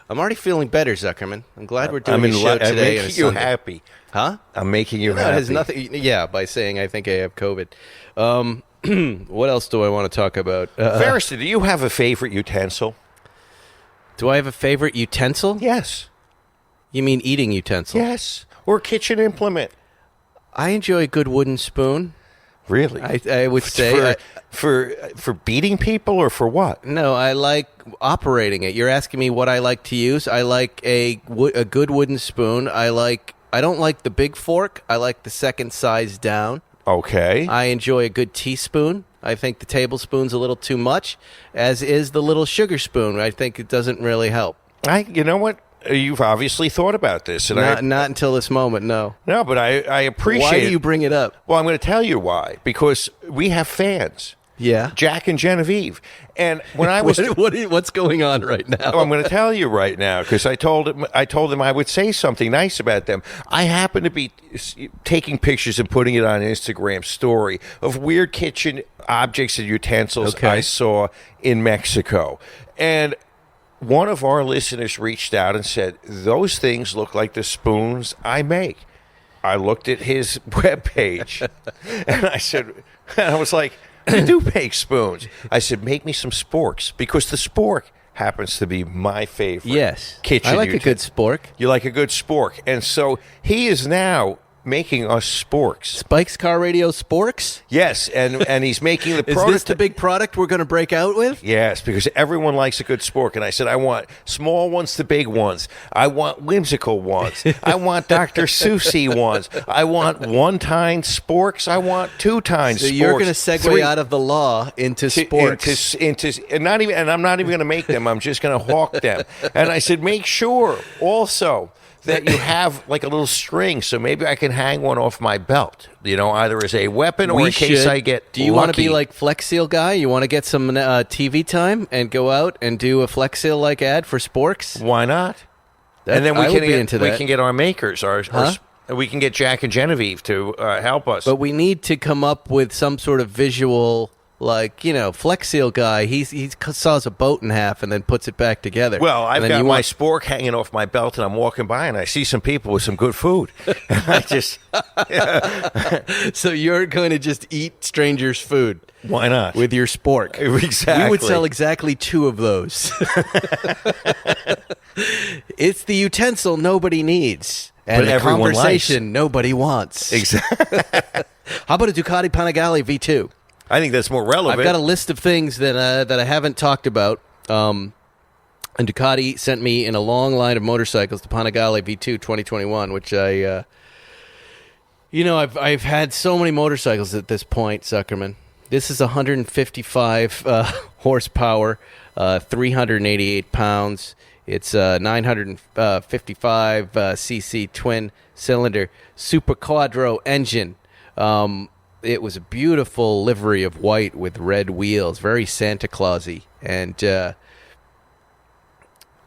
I'm already feeling better, Zuckerman. I'm glad we're doing a show today. I'm making you happy. Huh? I'm making you happy. It has nothing. Yeah, by saying I think I have COVID. What else do I want to talk about? Ferriston, do you have a favorite utensil? Do I have a favorite utensil? Yes. You mean eating utensil? Yes. Or kitchen implement? I enjoy a good wooden spoon. Really? I would say for beating people, or for what? No, I like operating it. You're asking me what I like to use. I like a good wooden spoon. I don't like the big fork. I like the second size down. Okay. I enjoy a good teaspoon. I think the tablespoon's a little too much, as is the little sugar spoon. I think it doesn't really help. You know what? You've obviously thought about this. And not until this moment, no. No, but I appreciate it. Why do you bring it up? Well, I'm going to tell you why. Because we have fans. Yeah. Jack and Genevieve. And when I was what's going on right now? Oh, I'm going to tell you right now because I told them I would say something nice about them. I happen to be taking pictures and putting it on Instagram story of weird kitchen objects and utensils I saw in Mexico. And one of our listeners reached out and said, "Those things look like the spoons I make." I looked at his webpage and I was like, "I do make spoons." I said, "Make me some sporks," because the spork happens to be my favorite. Yes. Kitchen I like a good spork. You like a good spork. And so he is now making us sporks. Spike's Car Radio sporks? Yes, and he's making the prototype. Is this the big product we're going to break out with? Yes, because everyone likes a good spork. And I said, I want small ones to big ones. I want whimsical ones. I want Dr. Seussy ones. I want one-tine sporks. I want two-tine sporks. So you're going to segue out of the law into sporks. And I'm not even going to make them. I'm just going to hawk them. And I said, make sure also that you have like a little string, so maybe I can hang one off my belt, either as a weapon or in case I get Do you want to be like Flex Seal guy? You want to get some TV time and go out and do a Flex Seal like ad for sporks? Why not? And then we can get our makers, we can get Jack and Genevieve to help us. But we need to come up with some sort of visual. Like, Flex Seal guy, he saws a boat in half and then puts it back together. Well, I've got my spork hanging off my belt, and I'm walking by, and I see some people with some good food. And I just... So you're going to just eat strangers' food. Why not? With your spork. Exactly. We would sell exactly 2 of those. It's the utensil nobody needs. And the conversation nobody wants. Exactly. How about a Ducati Panigale V2? I think that's more relevant. I've got a list of things that I haven't talked about. And Ducati sent me in a long line of motorcycles the Panigale V2 2021, which I've had so many motorcycles at this point, Zuckerman. This is 155 horsepower, 388 pounds. It's a 955 cc twin cylinder Super Quadro engine. It was a beautiful livery of white with red wheels, very Santa Clausy. And,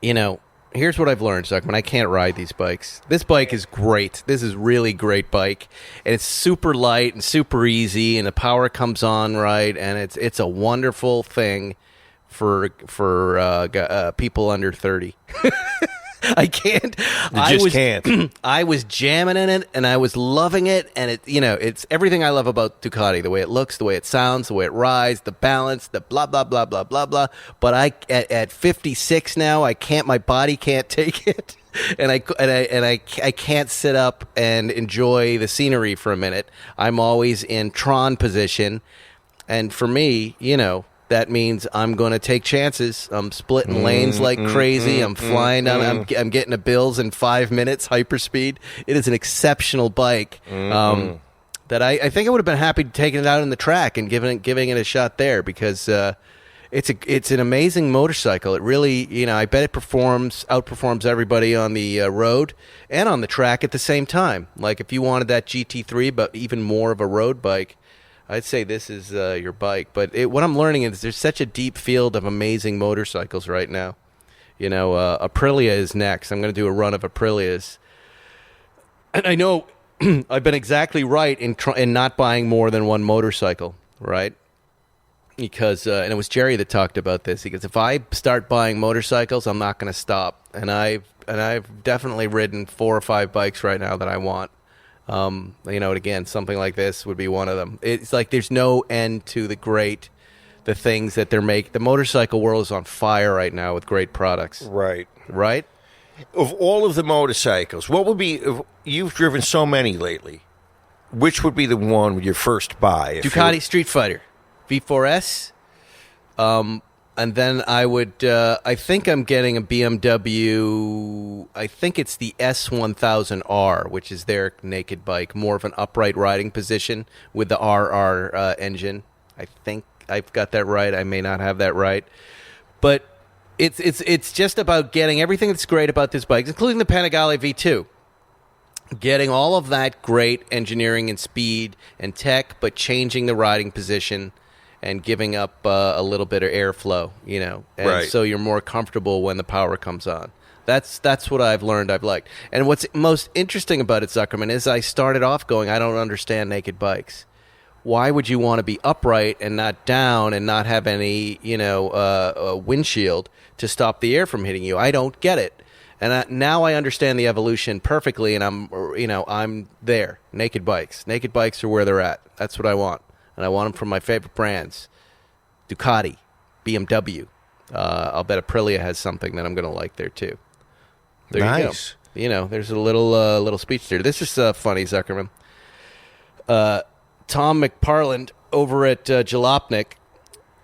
here's what I've learned, Zuckman. I can't ride these bikes. This bike is great. This is really great bike. And it's super light and super easy, and the power comes on right, and it's a wonderful thing for people under 30. I can't. Can't. I was jamming in it, and I was loving it, and it's everything I love about Ducati: the way it looks, the way it sounds, the way it rides, the balance, the blah blah blah blah blah blah. But at 56 now, I can't. My body can't take it, and I can't sit up and enjoy the scenery for a minute. I'm always in Tron position, and for me, that means I'm going to take chances. I'm splitting lanes like crazy. I'm flying down. I'm getting to Bills in 5 minutes, hyperspeed. It is an exceptional bike that I think I would have been happy taking it out in the track and giving it a shot there because it's an amazing motorcycle. It really, I bet it outperforms everybody on the road and on the track at the same time. Like if you wanted that GT3, but even more of a road bike, I'd say this is your bike. But what I'm learning is there's such a deep field of amazing motorcycles right now. Aprilia is next. I'm going to do a run of Aprilias. And I know I've been exactly right in not buying more than one motorcycle, right? Because, and it was Jerry that talked about this. Because if I start buying motorcycles, I'm not going to stop. And I've definitely ridden 4 or 5 bikes right now that I want. And again, something like this would be one of them. It's like there's no end to the things that they're making. The motorcycle world is on fire right now with great products. Right. Right? Of all of the motorcycles, what would be, if you've driven so many lately, which would be the one your first buy? Ducati Street Fighter V4S. And then I would, I think I'm getting a BMW, I think it's the S1000R, which is their naked bike, more of an upright riding position with the RR engine. I think I've got that right. I may not have that right. But it's just about getting everything that's great about this bike, including the Panigale V2. Getting all of that great engineering and speed and tech, but changing the riding position and giving up a little bit of airflow, and Right. so you're more comfortable when the power comes on. That's what I've learned I've liked. And what's most interesting about it, Zuckerman, is I started off going, I don't understand naked bikes. Why would you want to be upright and not down and not have any, windshield to stop the air from hitting you? I don't get it. And now I understand the evolution perfectly, and I'm there. Naked bikes. Naked bikes are where they're at. That's what I want. And I want them from my favorite brands. Ducati, BMW. I'll bet Aprilia has something that I'm going to like there, too. There Nice. You go. There's a little speech there. This is funny, Zuckerman. Tom McParland over at Jalopnik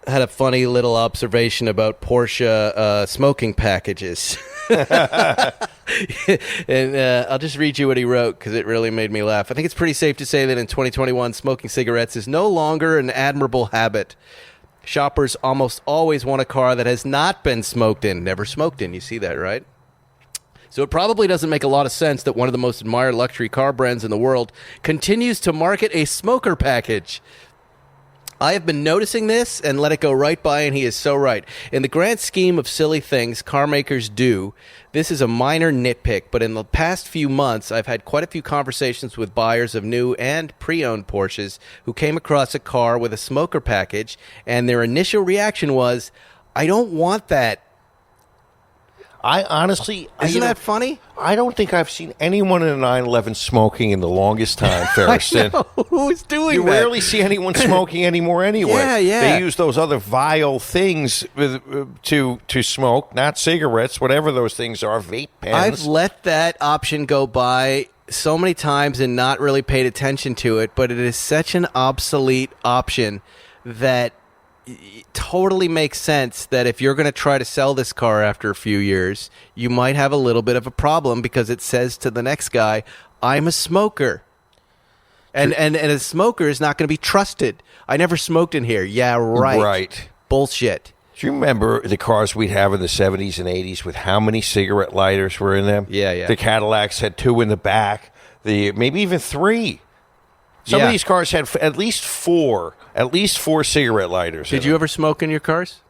had a funny little observation about Porsche smoking packages. And I'll just read you what he wrote because it really made me laugh. I think it's pretty safe to say that in 2021, smoking cigarettes is no longer an admirable habit. Shoppers almost always want a car that has not been smoked in, never smoked in. You see that, right? So it probably doesn't make a lot of sense that one of the most admired luxury car brands in the world continues to market a smoker package. I have been noticing this and let it go right by, and he is so right. In the grand scheme of silly things car makers do, this is a minor nitpick, but in the past few months, I've had quite a few conversations with buyers of new and pre-owned Porsches who came across a car with a smoker package, and their initial reaction was, I don't want that. I honestly... Isn't that funny? I don't think I've seen anyone in a 911 smoking in the longest time, Ferriston. Who's doing You that? rarely see anyone smoking anymore anyway. Yeah. They use those other vile things to smoke, not cigarettes, whatever those things are, vape pens. I've let that option go by so many times and not really paid attention to it, but it is such an obsolete option that it totally makes sense that if you're going to try to sell this car after a few years, you might have a little bit of a problem because it says to the next guy, I'm a smoker. And a smoker is not going to be trusted. I never smoked in here. Yeah, right. Right. Bullshit. Do you remember the cars we'd have in the 70s and 80s with how many cigarette lighters were in them? Yeah. The Cadillacs had 2 in the back, maybe even 3. Some of these cars had at least 4 cigarette lighters. Did you ever smoke in your cars?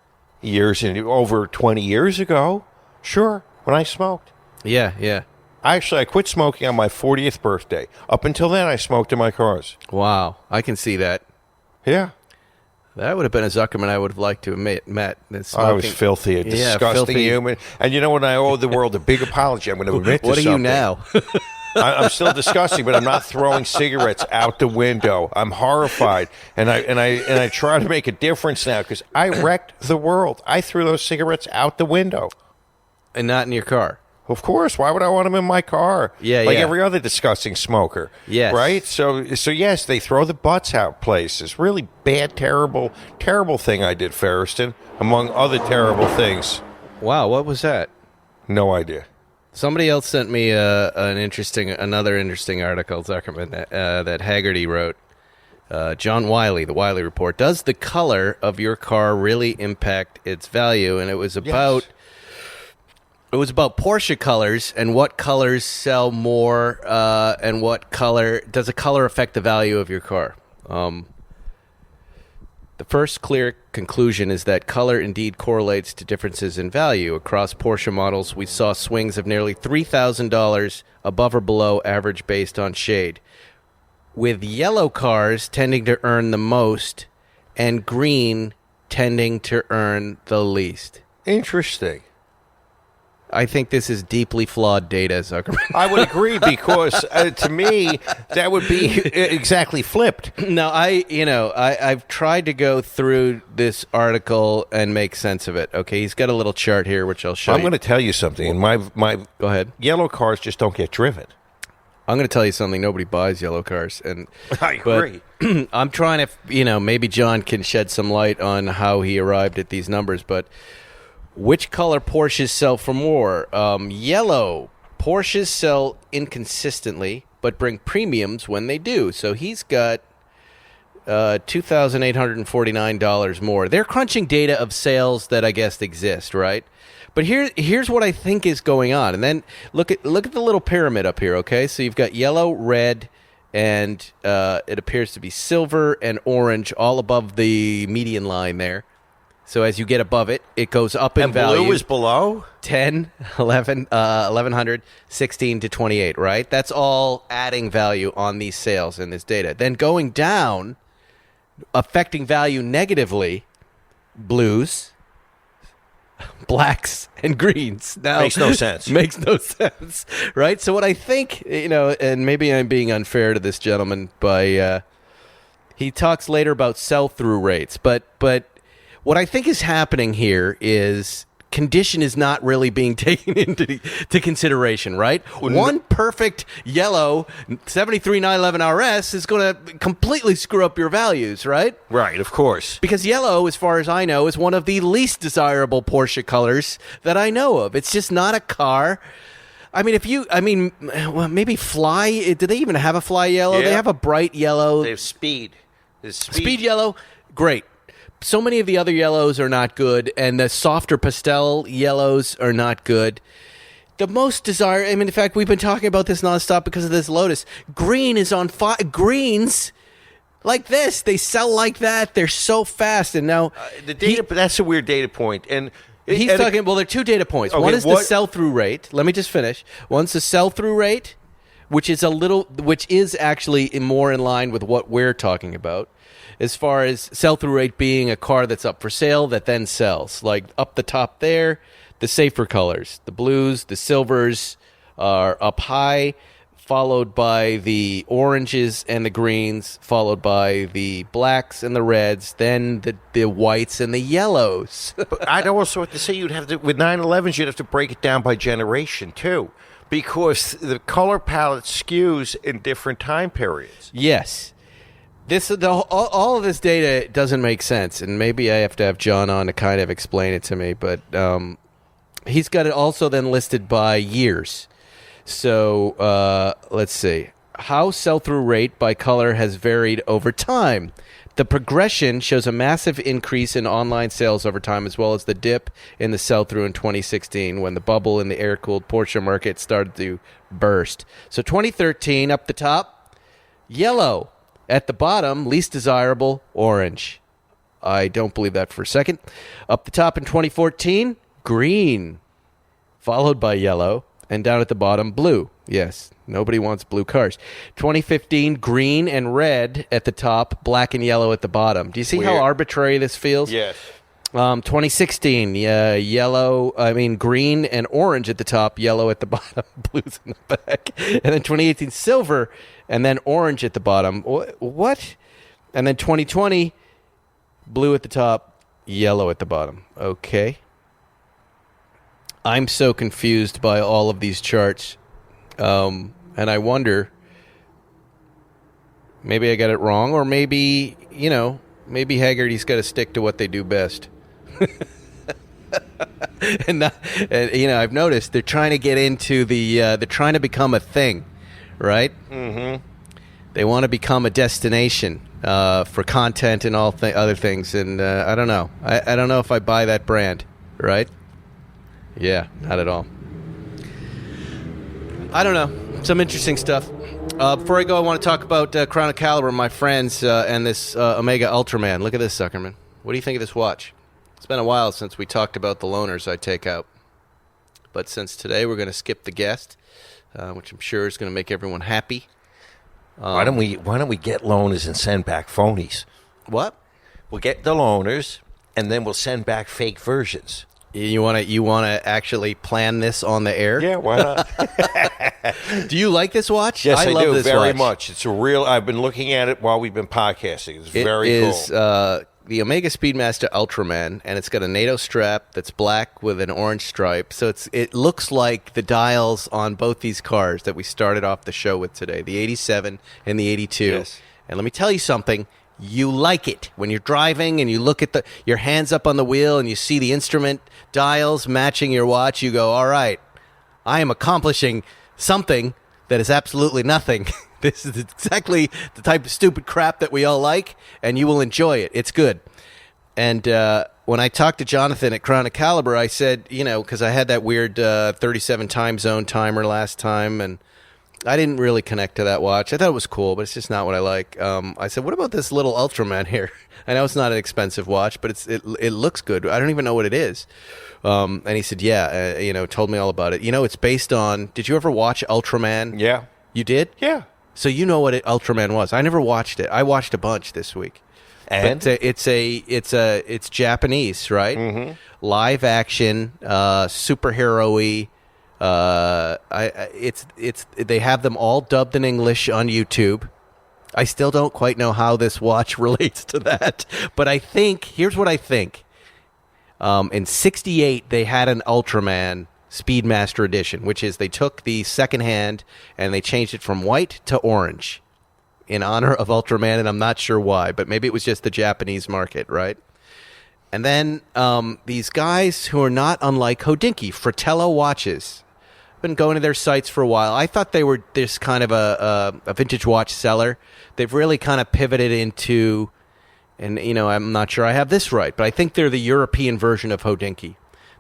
Over 20 years ago. Sure, when I smoked. Yeah. I quit smoking on my 40th birthday. Up until then, I smoked in my cars. Wow, I can see that. Yeah. That would have been a Zuckerman I would have liked to have met. I was filthy, a disgusting filthy. human. And you know what? I owe the world a big apology. I'm going to admit to What are something. you now? I'm still disgusting, but I'm not throwing cigarettes out the window. I'm horrified, and I try to make a difference now because I wrecked the world. I threw those cigarettes out the window. And not in your car. Of course. Why would I want them in my car? Yeah, like yeah. every other disgusting smoker. Yes. Right? So yes, they throw the butts out places. Really bad, terrible, terrible thing I did, Ferriston, among other terrible things. Wow, what was that? No idea. Somebody else sent me another interesting article, Zuckerman, that Haggerty wrote. John Wiley, the Wiley Report. Does the color of your car really impact its value? And it was about Porsche colors and what colors sell more, and what color does a color affect the value of your car. The first clear conclusion is that color indeed correlates to differences in value. Across Porsche models, we saw swings of nearly $3,000 above or below average based on shade, with yellow cars tending to earn the most and green tending to earn the least. Interesting. I think this is deeply flawed data, Zuckerman. I would agree because to me that would be exactly flipped. No, I've tried to go through this article and make sense of it. Okay, he's got a little chart here, which I'll show you. I'm going to tell you something. My Go ahead. Yellow cars just don't get driven. I'm going to tell you something. Nobody buys yellow cars, and I agree. But I'm trying to, maybe John can shed some light on how he arrived at these numbers, but. Which color Porsches sell for more? Yellow. Porsches sell inconsistently, but bring premiums when they do. So he's got $2,849 more. They're crunching data of sales that I guess exist, right? But here's what I think is going on. And then look at the little pyramid up here, okay? So you've got yellow, red, and it appears to be silver and orange all above the median line there. So as you get above it, it goes up in value. And blue is below? 10, 11, 1100, 16 to 28, right? That's all adding value on these sales in this data. Then going down, affecting value negatively, blues, blacks, and greens. Now, makes no sense. Makes no sense, right? So what I think, and maybe I'm being unfair to this gentleman by he talks later about sell-through rates, but what I think is happening here is condition is not really being taken into consideration, right? One perfect yellow 73911 RS is going to completely screw up your values, right? Right, of course. Because yellow, as far as I know, is one of the least desirable Porsche colors that I know of. It's just not a car. I mean, maybe Fly. Do they even have a Fly yellow? Yeah. They have a bright yellow. They have Speed. Speed yellow, great. So many of the other yellows are not good, and the softer pastel yellows are not good. The most desired, in fact, we've been talking about this nonstop because of this Lotus. Green is on fire. Greens like this, they sell like that. They're so fast, and now that's a weird data point. And he's talking. Well, there are two data points. Okay, one is the sell-through rate. Let me just finish. One's the sell-through rate, which is actually more in line with what we're talking about. As far as sell-through rate being a car that's up for sale that then sells. Like up the top there, the safer colors. The blues, the silvers are up high, followed by the oranges and the greens, followed by the blacks and the reds, then the whites and the yellows. But I'd also have to say with 911s, you'd have to break it down by generation, too. Because the color palette skews in different time periods. Yes. All of this data doesn't make sense, and maybe I have to have John on to kind of explain it to me, but he's got it also then listed by years. So let's see. How sell-through rate by color has varied over time. The progression shows a massive increase in online sales over time, as well as the dip in the sell-through in 2016 when the bubble in the air-cooled Porsche market started to burst. So 2013, up the top, yellow. At the bottom, least desirable, orange. I don't believe that for a second. Up the top in 2014, green, followed by yellow, and down at the bottom, blue. Yes, nobody wants blue cars. 2015, green and red at the top, black and yellow at the bottom. Do you see how arbitrary this feels? Yes. 2016, green and orange at the top, yellow at the bottom, blues in the back. And then 2018, silver, and then orange at the bottom. What? And then 2020, blue at the top, yellow at the bottom. Okay. I'm so confused by all of these charts. And I wonder, maybe I got it wrong, or maybe Haggerty's got to stick to what they do best. and I've noticed they're trying to get into they're trying to become a thing, right? Mm-hmm. They want to become a destination for content and all other things, and I don't know. I don't know if I buy that brand, right? Yeah, not at all. I don't know. Some interesting stuff. Before I go, I want to talk about Crown and Caliber, my friends, and this Omega Ultraman. Look at this, Zuckerman. What do you think of this watch? It's been a while since we talked about the loaners I take out. But since today we're going to skip the guest, which I'm sure is going to make everyone happy. Why don't we get loaners and send back phonies? What? We'll get the loaners, and then we'll send back fake versions. You want to actually plan this on the air? Yeah, why not? Do you like this watch? Yes, I love do this very watch. much. It's a real. I've been looking at it while we've been podcasting. It's very cool. The Omega Speedmaster Ultraman, and it's got a NATO strap that's black with an orange stripe. So it looks like the dials on both these cars that we started off the show with today, the 87 and the 82. Yes. And let me tell you something. You like it when you're driving and you look at your hands up on the wheel and you see the instrument dials matching your watch. You go, all right, I am accomplishing something that is absolutely nothing. This is exactly the type of stupid crap that we all like, and you will enjoy it. It's good. And when I talked to Jonathan at Crown and Caliber, I said, because I had that weird 37 time zone timer last time, and I didn't really connect to that watch. I thought it was cool, but it's just not what I like. I said, what about this little Ultraman here? I know it's not an expensive watch, but it looks good. I don't even know what it is. And he said, yeah, told me all about it. It's based on, did you ever watch Ultraman? Yeah. You did? Yeah. So you know what Ultraman was. I never watched it. I watched a bunch this week. And? But it's Japanese, right? Mm-hmm. Live action, superhero-y. They have them all dubbed in English on YouTube. I still don't quite know how this watch relates to that, but here's what I think. In '68, they had an Ultraman Speedmaster edition, which is they took the second hand and they changed it from white to orange in honor of Ultraman, and I'm not sure why, but maybe it was just the Japanese market, right? And then these guys who are not unlike Hodinkee, Fratello Watches, been going to their sites for a while. I thought they were this kind of a vintage watch seller. They've really kind of pivoted into, and I'm not sure I have this right, but I think they're the European version of Hodinkee.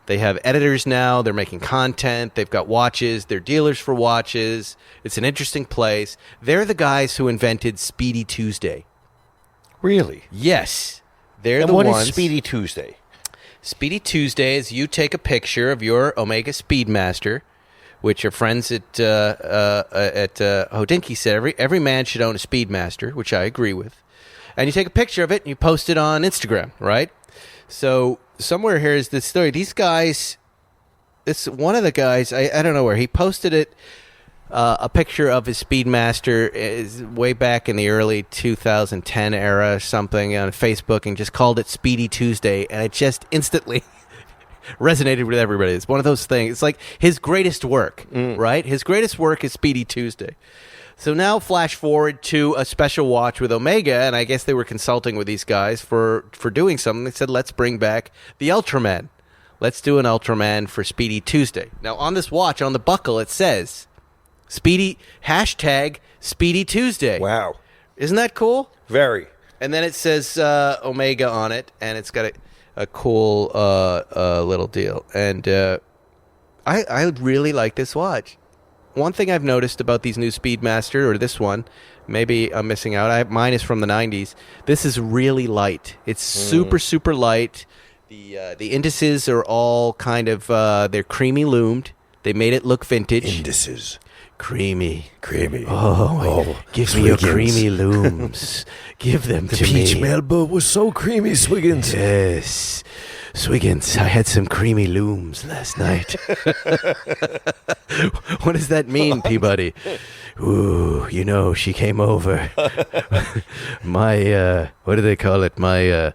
They have editors now. They're making content. They've got watches. They're dealers for watches. It's an interesting place. They're the guys who invented Speedy Tuesday. Really? Yes. They're and the what ones. is Speedy Tuesday? Speedy Tuesday is you take a picture of your Omega Speedmaster, which your friends at Hodinkee said every man should own a Speedmaster, which I agree with. And you take a picture of it and you post it on Instagram, right? So somewhere here is this story. These guys, it's one of the guys, I don't know where, he posted it, a picture of his Speedmaster is way back in the early 2010 era or something on Facebook and just called it Speedy Tuesday, and it just instantly resonated with everybody. It's one of those things. It's like his greatest work, right? His greatest work is Speedy Tuesday. So now flash forward to a special watch with Omega, and I guess they were consulting with these guys for doing something. They said, let's bring back the Ultraman. Let's do an Ultraman for Speedy Tuesday. Now on this watch, on the buckle, it says Speedy Tuesday. Wow. Isn't that cool? Very. And then it says Omega on it, and it's got a cool little deal. And I really like this watch. One thing I've noticed about these new Speedmaster, or this one, maybe I'm missing out. Mine is from the 90s. This is really light. It's super, super light. The indices are all kind of, they're creamy loomed. They made it look vintage. Indices. Creamy. Oh, give me your creamy looms. Give them to me. The peach Melba was so creamy, Swiggins. Yes. Swiggins, I had some creamy looms last night. What does that mean, Peabody? Ooh, she came over. My, what do they call it? My,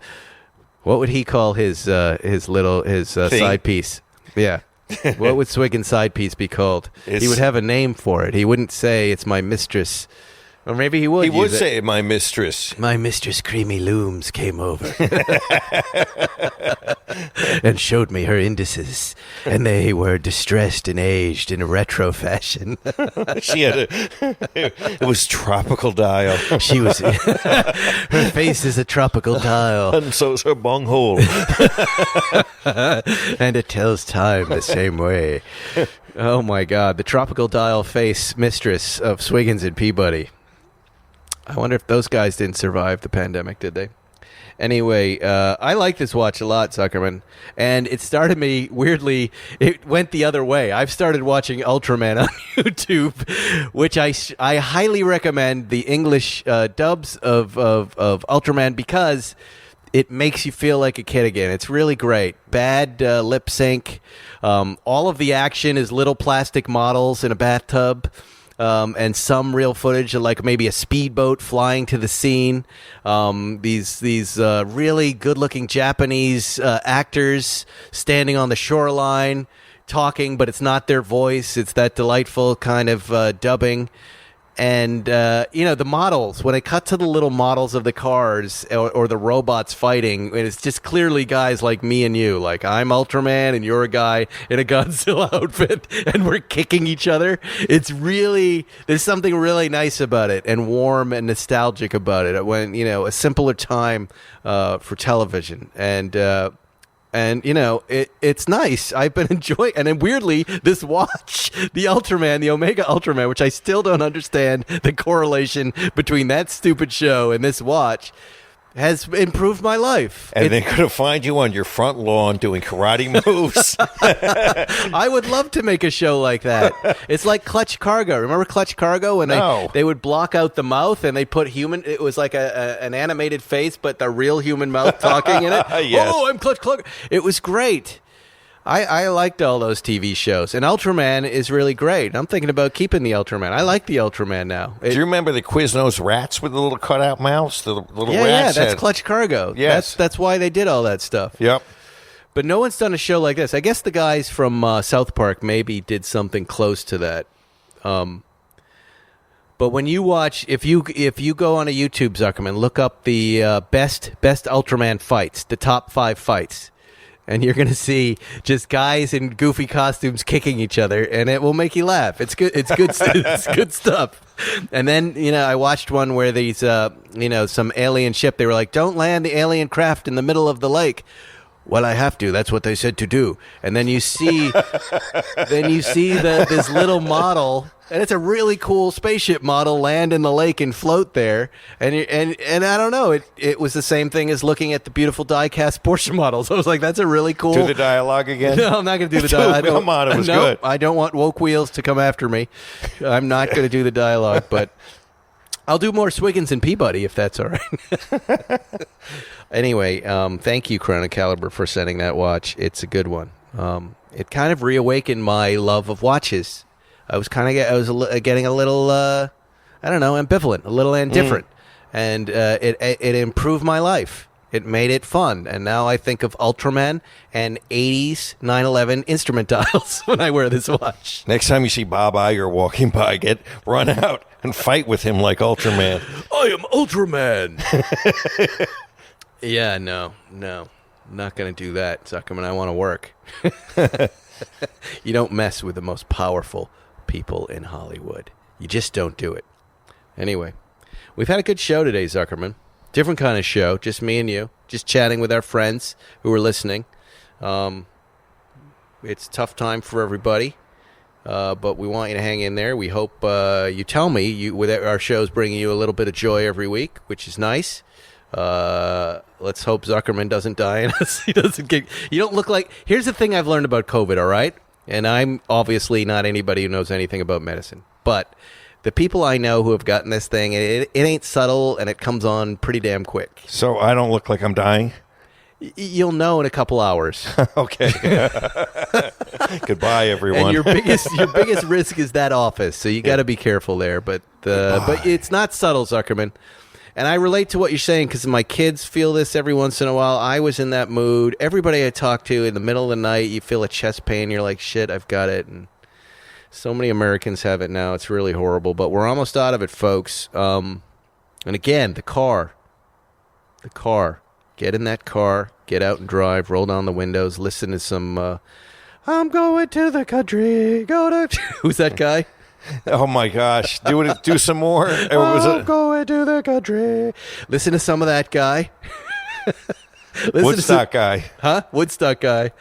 what would he call his side piece? Yeah. What would Swiggin's side piece be called? He would have a name for it. He wouldn't say it's my mistress. Or maybe he would. He would say my mistress. My mistress Creamy Looms came over and showed me her indices, and they were distressed and aged in a retro fashion. She had it was tropical dial. She was her face is a tropical dial, and so is her bunghole, and it tells time the same way. Oh my God, the tropical dial face mistress of Swiggins and Peabody. I wonder if those guys didn't survive the pandemic, did they? Anyway, I like this watch a lot, Zuckerman. And it started me, weirdly, it went the other way. I've started watching Ultraman on YouTube, which I highly recommend the English dubs of Ultraman because it makes you feel like a kid again. It's really great. Bad lip sync. All of the action is little plastic models in a bathtub. And some real footage of like maybe a speedboat flying to the scene. These really good-looking Japanese actors standing on the shoreline talking, but it's not their voice. It's that delightful kind of dubbing. And, the models, when I cut to the little models of the cars or the robots fighting, it's just clearly guys like me and you. Like, I'm Ultraman and you're a guy in a Godzilla outfit and we're kicking each other. It's really, there's something really nice about it and warm and nostalgic about it when, a simpler time for television. And And, it's nice. I've been enjoying, and then weirdly, this watch, the Ultraman, the Omega Ultraman, which I still don't understand the correlation between that stupid show and this watch, has improved my life. And they're going to find you on your front lawn doing karate moves. I would love to make a show like that. It's like Clutch Cargo. Remember Clutch Cargo? When they would block out the mouth and they put human, it was like an animated face, but the real human mouth talking in it. Yes. Oh, I'm Clutch Cargo. It was great. I liked all those TV shows. And Ultraman is really great. I'm thinking about keeping the Ultraman. I like the Ultraman now. Do you remember the Quiznos rats with the little cutout mouths? The little rats? Yeah, that's Clutch Cargo. Yes. That's why they did all that stuff. Yep. But no one's done a show like this. I guess the guys from South Park maybe did something close to that. But when you watch, if you go on a YouTube, Zuckerman, look up the best Ultraman fights, the top 5 fights. And you're going to see just guys in goofy costumes kicking each other, and it will make you laugh. It's good. It's good. It's good stuff. And then, I watched one where these, some alien ship, they were like, don't land the alien craft in the middle of the lake. Well, I have to. That's what they said to do. And then you see, this little model, and it's a really cool spaceship model, land in the lake and float there. And I don't know. It was the same thing as looking at the beautiful die-cast Porsche models. I was like, that's a really cool. Do the dialogue again? No, I'm not going to do the dialogue. Come on, it was good. I don't want woke wheels to come after me. I'm not going to do the dialogue, but I'll do more Swiggins and Peabody if that's all right. Anyway, thank you, Chronocaliber, for sending that watch. It's a good one. It kind of reawakened my love of watches. I was getting a little, ambivalent, a little indifferent, and it improved my life. It made it fun, and now I think of Ultraman and 80s 911 instrument dials when I wear this watch. Next time you see Bob Iger walking by, run out and fight with him like Ultraman. I am Ultraman. Yeah, no. I'm not going to do that, Zuckerman. I want to work. You don't mess with the most powerful people in Hollywood. You just don't do it. Anyway, we've had a good show today, Zuckerman. Different kind of show, just me and you, just chatting with our friends who are listening. It's a tough time for everybody, but we want you to hang in there. We hope you tell me with our shows bringing you a little bit of joy every week, which is nice. Let's hope Zuckerman doesn't die in us. He doesn't get. You don't look like. Here's the thing I've learned about COVID. All right, and I'm obviously not anybody who knows anything about medicine, but the people I know who have gotten this thing, it ain't subtle, and it comes on pretty damn quick. So I don't look like I'm dying? You'll know in a couple hours. Okay. Goodbye, everyone. And your biggest risk is that office, so you got to be careful there. But it's not subtle, Zuckerman. And I relate to what you're saying because my kids feel this every once in a while. I was in that mood. Everybody I talk to in the middle of the night, you feel a chest pain. You're like, shit, I've got it. And so many Americans have it now. It's really horrible. But we're almost out of it, folks. And again, the car. Get in that car. Get out and drive. Roll down the windows. Listen to some, I'm going to the country. Who's that guy? Oh my gosh! Do some more. I'm going to the country. Listen to some of that guy. Woodstock guy. Huh? Woodstock guy.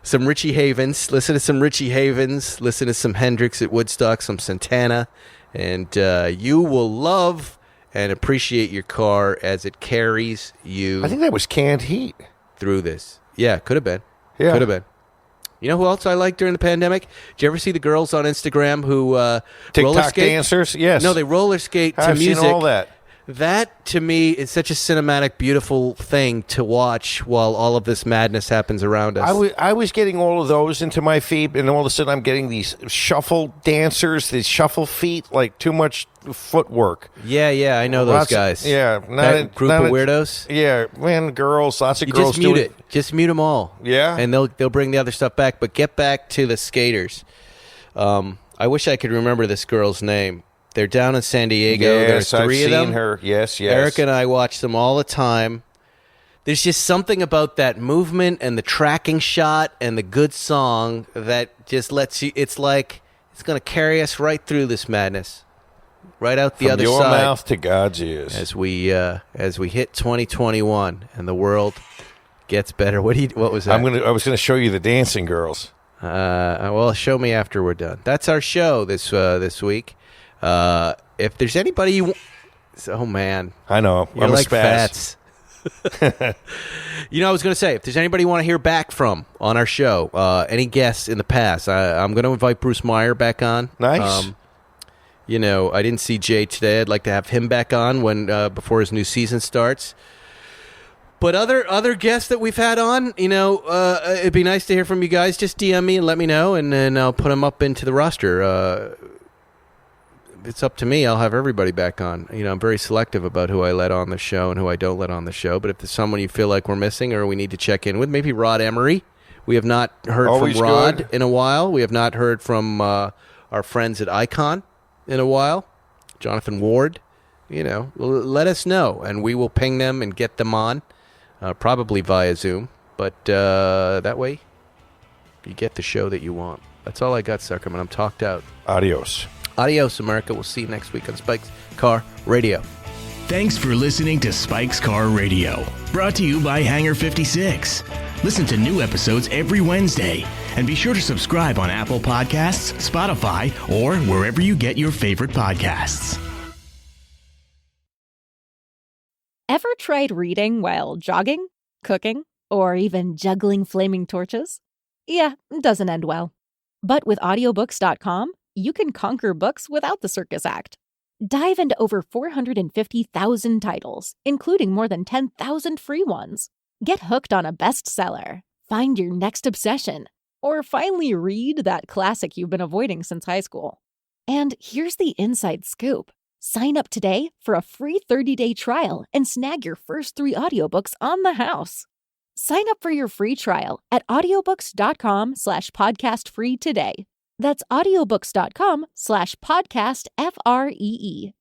Some Richie Havens. Listen to some Richie Havens. Listen to some Hendrix at Woodstock. Some Santana, and you will love and appreciate your car as it carries you. I think that was Canned Heat through this. Yeah, could have been. Yeah, could have been. You know who else I liked during the pandemic? Did you ever see the girls on Instagram who TikTok dancers? Yes. No, they roller skate to music. I've seen all that. That, to me, is such a cinematic, beautiful thing to watch while all of this madness happens around us. I was getting all of those into my feed, and all of a sudden I'm getting these shuffle dancers, these shuffle feet, like too much footwork. Yeah, I know those guys. Yeah. That group of weirdos? Yeah, man, girls, lots of girls. Just mute it. Just mute them all. Yeah. And they'll bring the other stuff back. But get back to the skaters. I wish I could remember this girl's name. They're down in San Diego. Yes, There's 3 of them. I've seen her. Yes. Erica and I watch them all the time. There's just something about that movement and the tracking shot and the good song that just lets you. It's like it's going to carry us right through this madness, right out the other side. From your mouth to God's ears. As we hit 2021 and the world Gets better. What was that? I was gonna show you the dancing girls. Well, show me after we're done. That's our show this week. If there's anybody oh man, I know. You're I'm like a spaz. fats. I was going to say, if there's anybody you want to hear back from on our show, any guests in the past, I'm going to invite Bruce Meyer back on. Nice. I didn't see Jay today. I'd like to have him back on before his new season starts. But other guests that we've had on, it'd be nice to hear from you guys. Just DM me and let me know, and then I'll put them up into the roster. It's up to me. I'll have everybody back on. I'm very selective about who I let on the show and who I don't let on the show. But if there's someone you feel like we're missing or we need to check in with, maybe Rod Emery. We have not heard Always from Rod good. in a while. We have not heard from our friends at Icon in a while. Jonathan Ward. Let us know, and we will ping them and get them on. Probably via Zoom, but that way you get the show that you want. That's all I got, Zuckerman. I'm talked out. Adios. Adios, America. We'll see you next week on Spike's Car Radio. Thanks for listening to Spike's Car Radio, brought to you by Hangar 56. Listen to new episodes every Wednesday, and be sure to subscribe on Apple Podcasts, Spotify, or wherever you get your favorite podcasts. Ever tried reading while jogging, cooking, or even juggling flaming torches? Yeah, it doesn't end well. But with audiobooks.com, you can conquer books without the circus act. Dive into over 450,000 titles, including more than 10,000 free ones. Get hooked on a bestseller, find your next obsession, or finally read that classic you've been avoiding since high school. And here's the inside scoop. Sign up today for a free 30-day trial and snag your first 3 audiobooks on the house. Sign up for your free trial at audiobooks.com/podcastfree today. That's audiobooks.com/podcastfree.